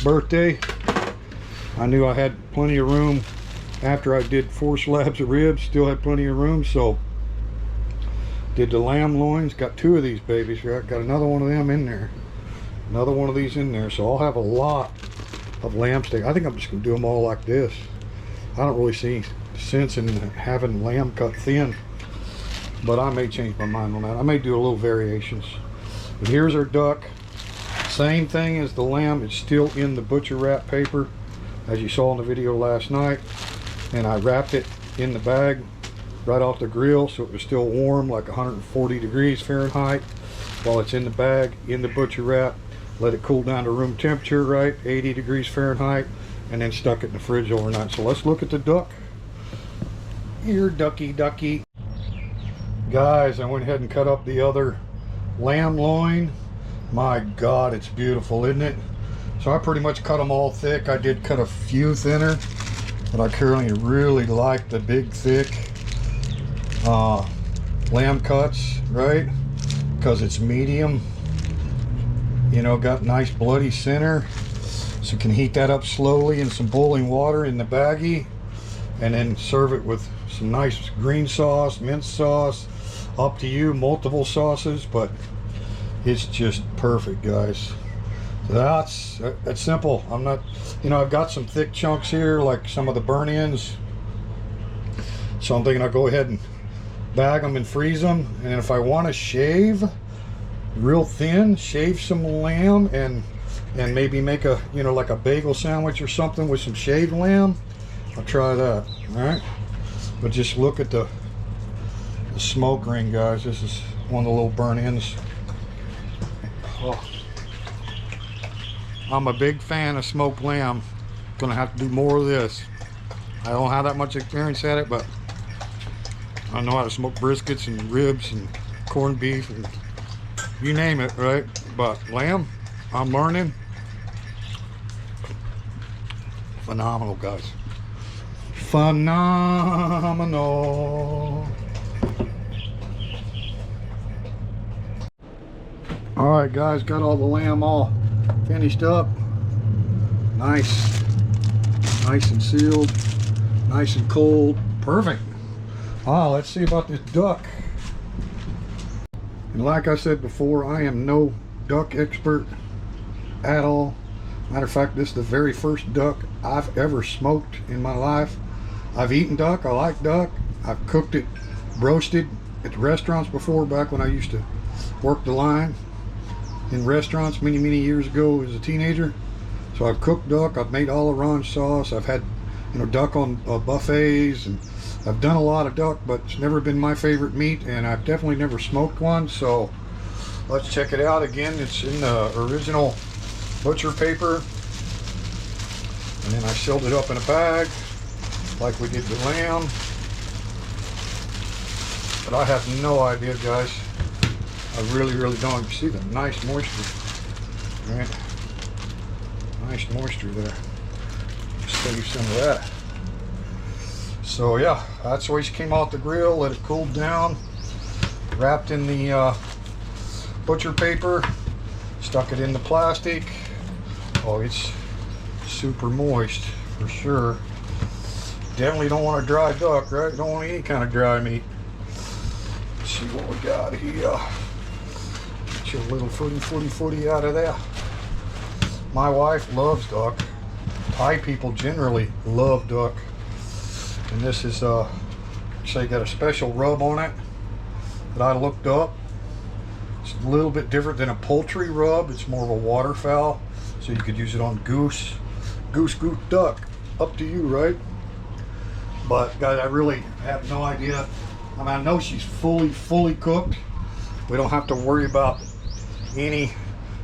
birthday, I knew I had plenty of room. After I did 4 slabs of ribs, still had plenty of room, so did the lamb loins. Got 2 of these babies, right? Got another one of them in there, another one of these in there, so I'll have a lot of lamb steak. I think I'm just gonna do them all like this. I don't really see sense in having lamb cut thin, but I may change my mind on that. I may do a little variations. But here's our duck. Same thing as the lamb. It's still in the butcher wrap paper, as you saw in the video last night, and I wrapped it in the bag right off the grill, so it was still warm, like 140 degrees Fahrenheit, while it's in the bag, in the butcher wrap. Let it cool down to room temperature, right, 80 degrees Fahrenheit, and then stuck it in the fridge overnight. So let's look at the duck. Here, ducky, ducky. Guys, I went ahead and cut up the other lamb loin. My God, it's beautiful, isn't it? So I pretty much cut them all thick. I did cut a few thinner, but I currently really like the big, thick lamb cuts, right? Because it's medium. You know, got nice bloody center. So you can heat that up slowly in some boiling water in the baggie, and then serve it with some nice green sauce, mint sauce, up to you, multiple sauces, but it's just perfect, guys. That's simple. I'm not, you know, I've got some thick chunks here, like some of the burn ends, so I'm thinking I'll go ahead and bag them and freeze them, and if I want to shave real thin, shave some lamb and maybe make a, you know, like a bagel sandwich or something with some shaved lamb, I'll try that. All right, but just look at the smoke ring, guys. This is one of the little burn ends. Oh. I'm a big fan of smoked lamb. Gonna have to do more of this. I don't have that much experience at it, but I know how to smoke briskets and ribs and corned beef and you name it, right? But lamb, I'm learning. Phenomenal, guys. Phenomenal. All right, guys, got all the lamb all finished up. Nice and sealed, nice and cold. Perfect. Let's see about this duck. And like I said before, I am no duck expert at all. Matter of fact, this is the very first duck I've ever smoked in my life. I've eaten duck, I like duck. I've cooked it, roasted at restaurants before, back when I used to work the line in restaurants many years ago as a teenager. So I've cooked duck, I've made all orange sauce, I've had, you know, duck on buffets, and I've done a lot of duck, but it's never been my favorite meat, and I've definitely never smoked one. So let's check it out. Again, it's in the original butcher paper, and then I sealed it up in a bag like we did the lamb. But I have no idea, guys. I really don't. You see the nice moisture, right? Nice moisture there. Save some of that. So yeah, that's the way she came off the grill. Let it cool down. Wrapped in the butcher paper. Stuck it in the plastic. Oh, it's super moist for sure. Definitely don't want a dry duck, right? Don't want any kind of dry meat. Let's see what we got here. Get your little footy out of there. My wife loves duck. Thai people generally love duck. And this is, say, got a special rub on it that I looked up. It's a little bit different than a poultry rub. It's more of a waterfowl. So you could use it on goose, duck. Up to you, right? But guys, I really have no idea. I mean, I know she's fully cooked. We don't have to worry about any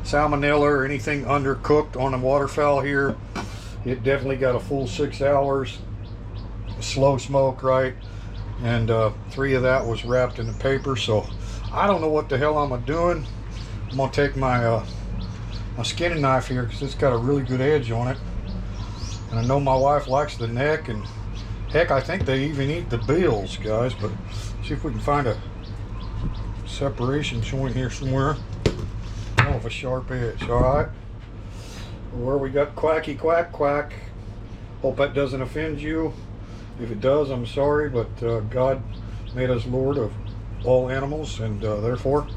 salmonella or anything undercooked on a waterfowl here. It definitely got a full 6 hours slow smoke, right? And 3 of that was wrapped in the paper. So I don't know what the hell I'm doing. I'm gonna take my my skinning knife here, because it's got a really good edge on it, and I know my wife likes the neck, and heck, I think they even eat the bills, guys. But see if we can find a separation joint here somewhere. Oh, with a sharp edge. All right, where we got quacky quack. Hope that doesn't offend you. If it does, I'm sorry, but God made us Lord of all animals, and therefore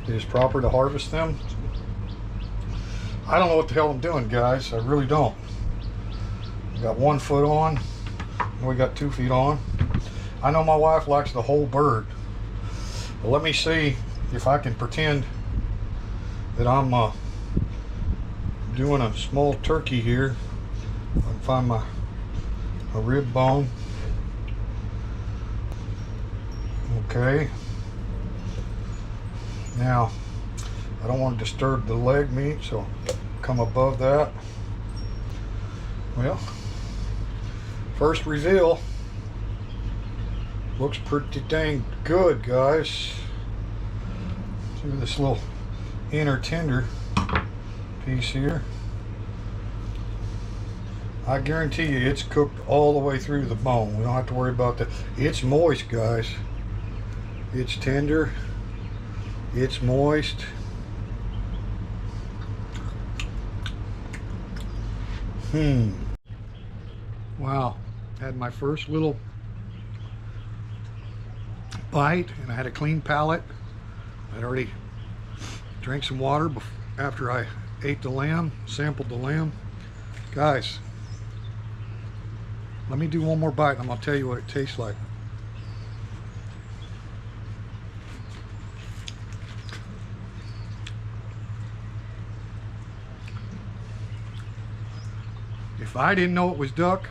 it is proper to harvest them. I don't know what the hell I'm doing, guys. I really don't. We got 1 foot on, and we got 2 feet on. I know my wife likes the whole bird, but let me see if I can pretend that I'm doing a small turkey here. I can find a rib bone. Okay. Now, I don't want to disturb the leg meat, so come above that. Well, first reveal looks pretty dang good, guys. See this little inner tender piece here. I guarantee you it's cooked all the way through the bone. We don't have to worry about that. It's moist, guys. It's tender. It's moist. Wow. Had my first little bite, and I had a clean palate. I'd already drank some water after I ate the lamb, sampled the lamb. Guys, let me do one more bite, and I'm going to tell you what it tastes like. If I didn't know it was duck,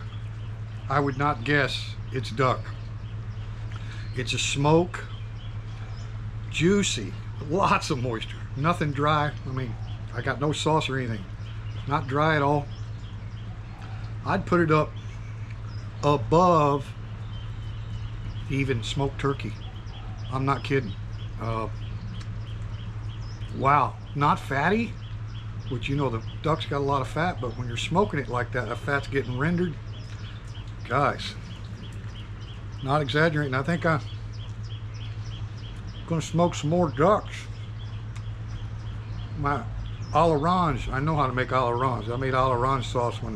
I would not guess it's duck. It's a smoke, juicy, lots of moisture, nothing dry. I mean, I got no sauce or anything. Not dry at all. I'd put it up above even smoked turkey. I'm not kidding. Wow, not fatty, which, you know, the duck's got a lot of fat, but when you're smoking it like that, the fat's getting rendered. Guys, not exaggerating, I think I'm gonna smoke some more ducks. My à l'orange, I know how to make à l'orange. I made à l'orange sauce when,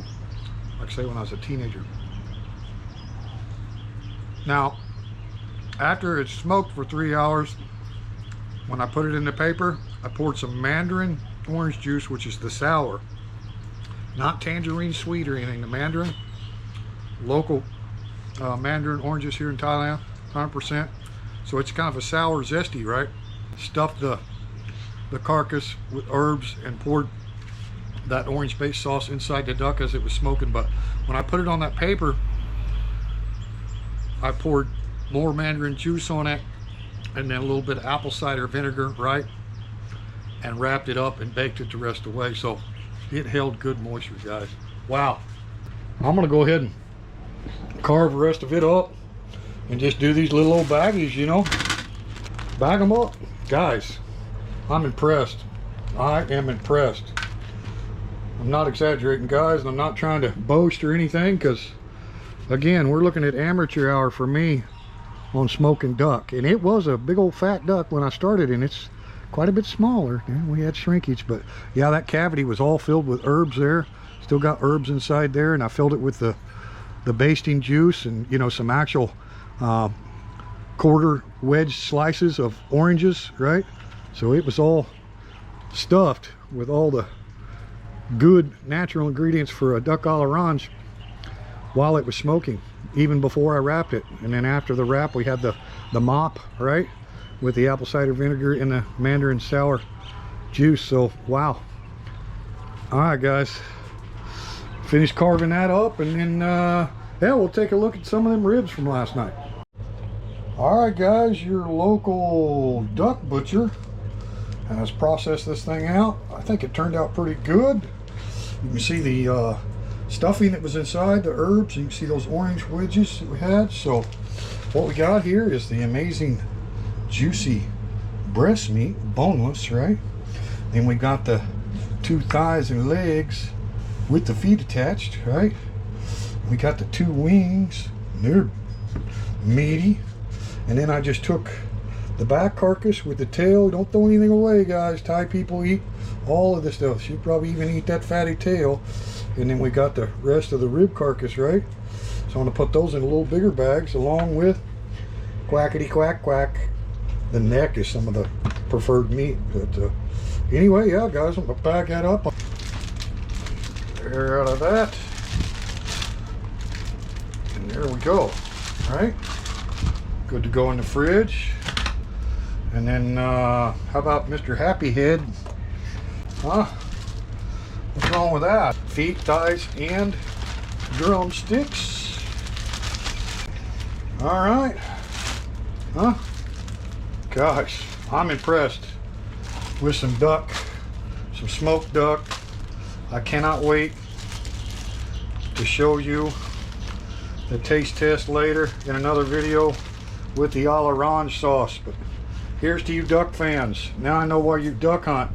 like I say, when I was a teenager. Now, after it's smoked for 3 hours, when I put it in the paper, I poured some mandarin orange juice, which is the sour, not tangerine sweet or anything. The mandarin, local mandarin oranges here in Thailand, 100%. So it's kind of a sour, zesty, right? Stuffed the carcass with herbs and poured that orange-based sauce inside the duck as it was smoking. But when I put it on that paper, I poured more mandarin juice on it, and then a little bit of apple cider vinegar, right? And wrapped it up and baked it the rest of the way. So it held good moisture, guys. Wow. I'm gonna go ahead and carve the rest of it up and just do these little old baggies, you know. Bag them up. Guys, I'm impressed. I am impressed. I'm not exaggerating, guys, and I'm not trying to boast or anything, because again, we're looking at amateur hour for me on smoking duck, and it was a big old fat duck when I started, and it's quite a bit smaller. Yeah, we had shrinkage, but yeah, that cavity was all filled with herbs there. Still got herbs inside there, and I filled it with the basting juice and, you know, some actual quarter wedge slices of oranges, right? So it was all stuffed with all the good natural ingredients for a duck à l'orange while it was smoking, even before I wrapped it. And then after the wrap, we had the mop, right, with the apple cider vinegar and the mandarin sour juice. So wow. All right, guys, finished carving that up, and then yeah, we'll take a look at some of them ribs from last night. All right, guys, your local duck butcher has processed this thing out. I think it turned out pretty good. You can see the stuffing that was inside, the herbs. You can see those orange wedges that we had. So what we got here is the amazing juicy breast meat, boneless, right? Then we got the 2 thighs and legs with the feet attached, right? We got the 2 wings, they're meaty. And then I just took the back carcass with the tail. Don't throw anything away, guys. Thai people eat all of this stuff. She'd probably even eat that fatty tail. And then we got the rest of the rib carcass, right? So I'm gonna put those in a little bigger bags, along with quackity quack quack. The neck is some of the preferred meat. But anyway, yeah, guys, I'm gonna bag that up. There, out of that. And there we go. All right, good to go in the fridge. And then how about Mr. Happy Head? Huh? What's wrong with that? Feet, thighs, and drumsticks. All right. Huh? Gosh, I'm impressed with some duck, some smoked duck. I cannot wait to show you the taste test later in another video with the à l'orange sauce. But here's to you duck fans. Now I know why you duck hunt.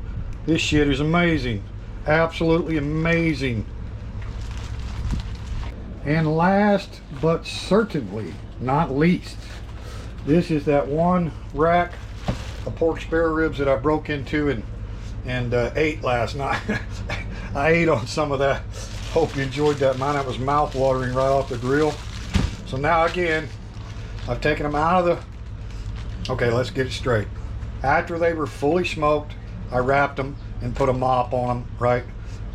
This shit is amazing. Absolutely amazing. And last but certainly not least, this is that one rack of pork spare ribs that I broke into and ate last night. I ate on some of that. Hope you enjoyed that, man. That was mouth watering right off the grill. So now again, I've taken them out of the... Okay, let's get it straight. After they were fully smoked, I wrapped them and put a mop on them, right?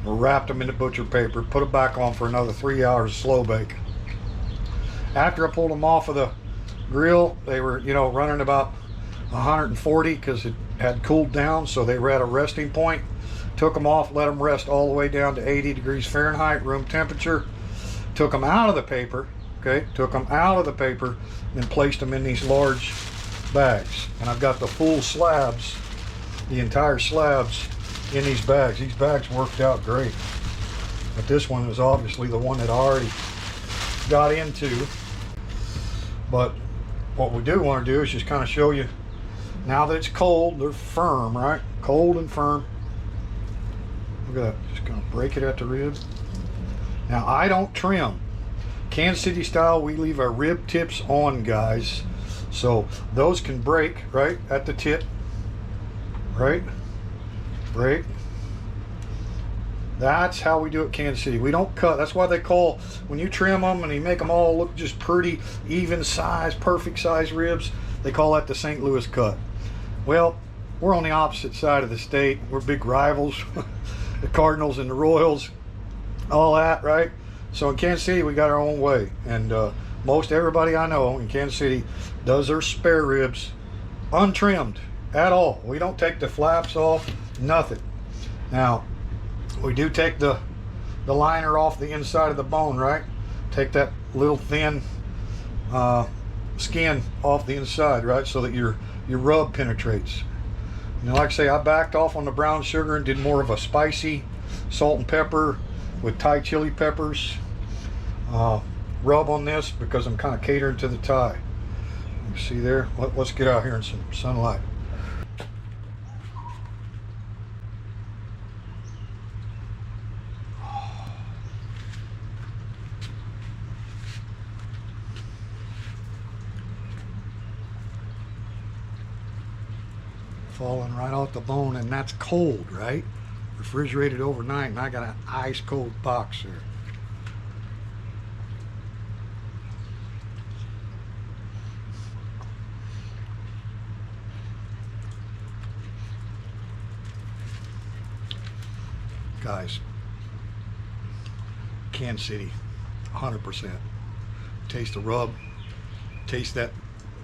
Wrapped them in the butcher paper, put it back on for another 3 hours of slow bake. After I pulled them off of the grill, they were, you know, running about 140 because it had cooled down, so they were at a resting point. Took them off, let them rest all the way down to 80 degrees Fahrenheit, room temperature. Took them out of the paper, okay? Took them out of the paper, and placed them in these large bags. And I've got the full slabs, the entire slabs in these bags. These bags worked out great. But this one is obviously the one that I already got into. But what we do want to do is just kind of show you, now that it's cold, they're firm, right? Cold and firm. Look at that, just gonna break it at the rib. Now I don't trim. Kansas City style, we leave our rib tips on, guys. So those can break right at the tip, right? Break. That's how we do it Kansas City. We don't cut. That's why they call, when you trim them and you make them all look just pretty, even size, perfect size ribs, they call that the St. Louis cut. Well, we're on the opposite side of the state. We're big rivals. The Cardinals and the Royals, all that, right? So in Kansas City, we got our own way. And most everybody I know in Kansas City does their spare ribs untrimmed at all. We don't take the flaps off, nothing. Now, we do take the liner off the inside of the bone, right? Take that little thin skin off the inside, right? So that your rub penetrates. You know, like I say, I backed off on the brown sugar and did more of a spicy salt and pepper with Thai chili peppers rub on this because I'm kind of catering to the Thai. You see there? Let's get out here in some sunlight. Falling right off the bone, and that's cold, right? Refrigerated overnight, and I got an ice cold box there. Guys, Kansas City, 100%. Taste the rub, taste that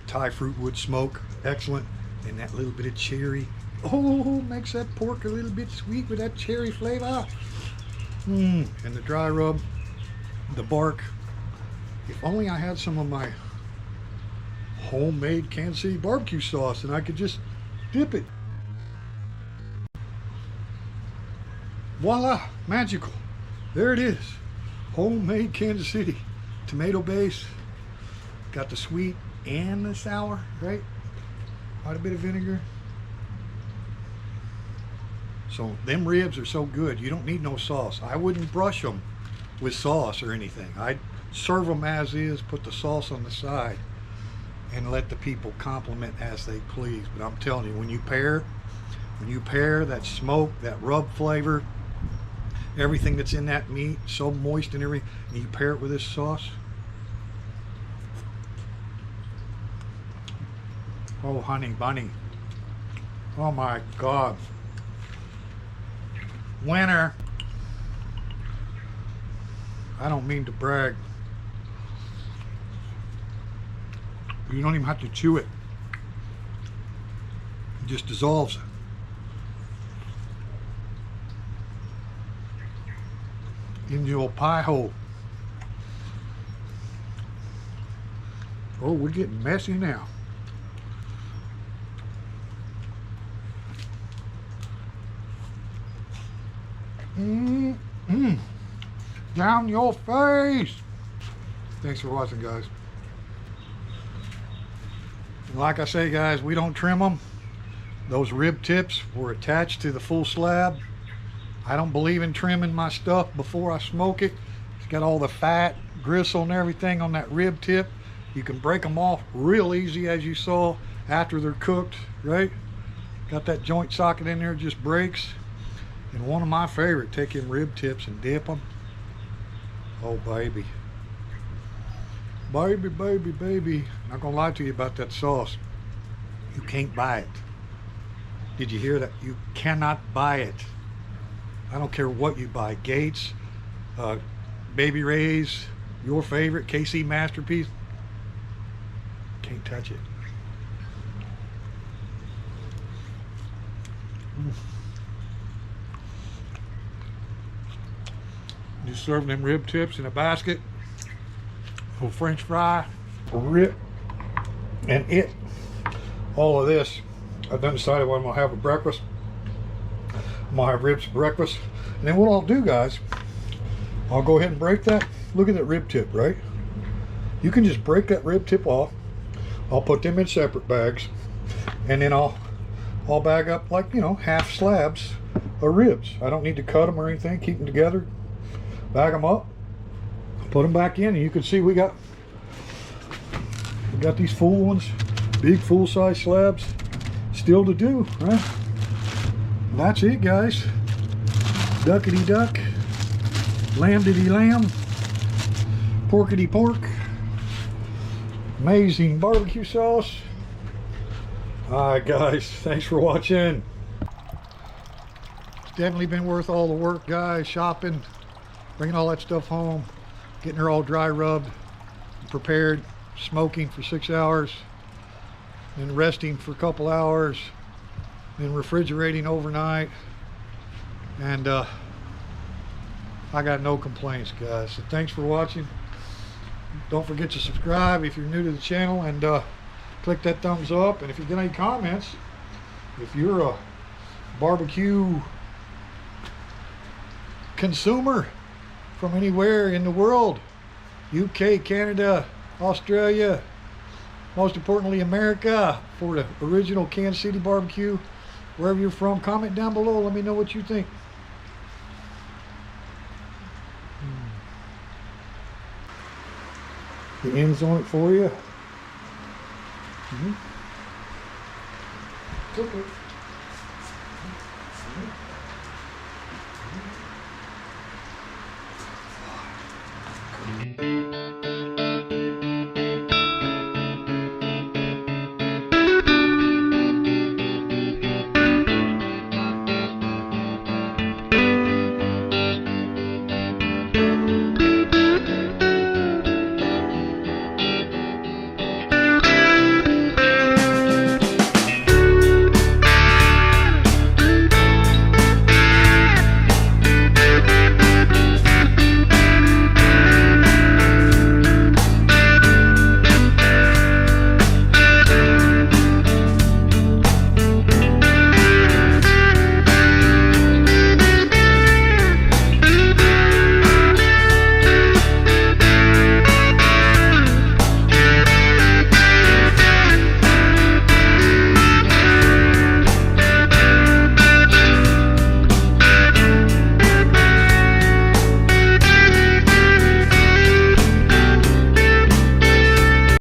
Thai fruit wood smoke, excellent. And that little bit of cherry, oh, makes that pork a little bit sweet with that cherry flavor. And the dry rub, the bark. If only I had some of my homemade Kansas City barbecue sauce and I could just dip it. Voila, magical. There it is. Homemade Kansas City. Tomato base. Got the sweet and the sour, right? Quite a bit of vinegar. So them ribs are so good, you don't need no sauce. I wouldn't brush them with sauce or anything. I'd serve them as is, put the sauce on the side, and let the people compliment as they please. But I'm telling you, when you pair that smoke, that rub flavor, everything that's in that meat, so moist and everything, and you pair it with this sauce, oh, honey bunny. Oh my God. Winner. I don't mean to brag. You don't even have to chew it. It just dissolves. In your pie hole. Oh, we're getting messy now. Down your face. Thanks for watching, guys. And like I say, guys, we don't trim them. Those rib tips were attached to the full slab. I don't believe in trimming my stuff before I smoke it. It's got all the fat, gristle and everything on that rib tip. You can break them off real easy, as you saw, after they're cooked, right? Got that joint socket in there, just breaks. And one of my favorite, take them rib tips and dip them. Oh, baby. Baby, baby, baby. Not gonna lie to you about that sauce. You can't buy it. Did you hear that? You cannot buy it. I don't care what you buy. Gates, Baby Ray's, your favorite, KC Masterpiece. Can't touch it. You serve them rib tips in a basket for French fry, for rib, and all of this. I've done decided what I'm gonna have for breakfast. I'm gonna have ribs for breakfast, and then what I'll do, guys, I'll go ahead and break that. Look at that rib tip, right? You can just break that rib tip off, I'll put them in separate bags, and then I'll bag up like, you know, half slabs of ribs. I don't need to cut them or anything. Keep them together, bag them up, put them back in, and you can see we got these full ones, big full-size slabs still to do, right? That's it, guys. Duckity duck, lamb-diddy lamb, porkity pork, amazing barbecue sauce. Alright guys, thanks for watching. It's definitely been worth all the work, guys. Shopping, bringing all that stuff home, getting her all dry rubbed, prepared, smoking for 6 hours, then resting for a couple hours, then refrigerating overnight, and I got no complaints, guys. So thanks for watching. Don't forget to subscribe if you're new to the channel, and click that thumbs up. And if you got any comments, if you're a barbecue consumer from anywhere in the world, UK, Canada, Australia, most importantly America, for the original Kansas City barbecue, wherever you're from, comment down below. Let me know what you think. The ends on it for you. It's okay.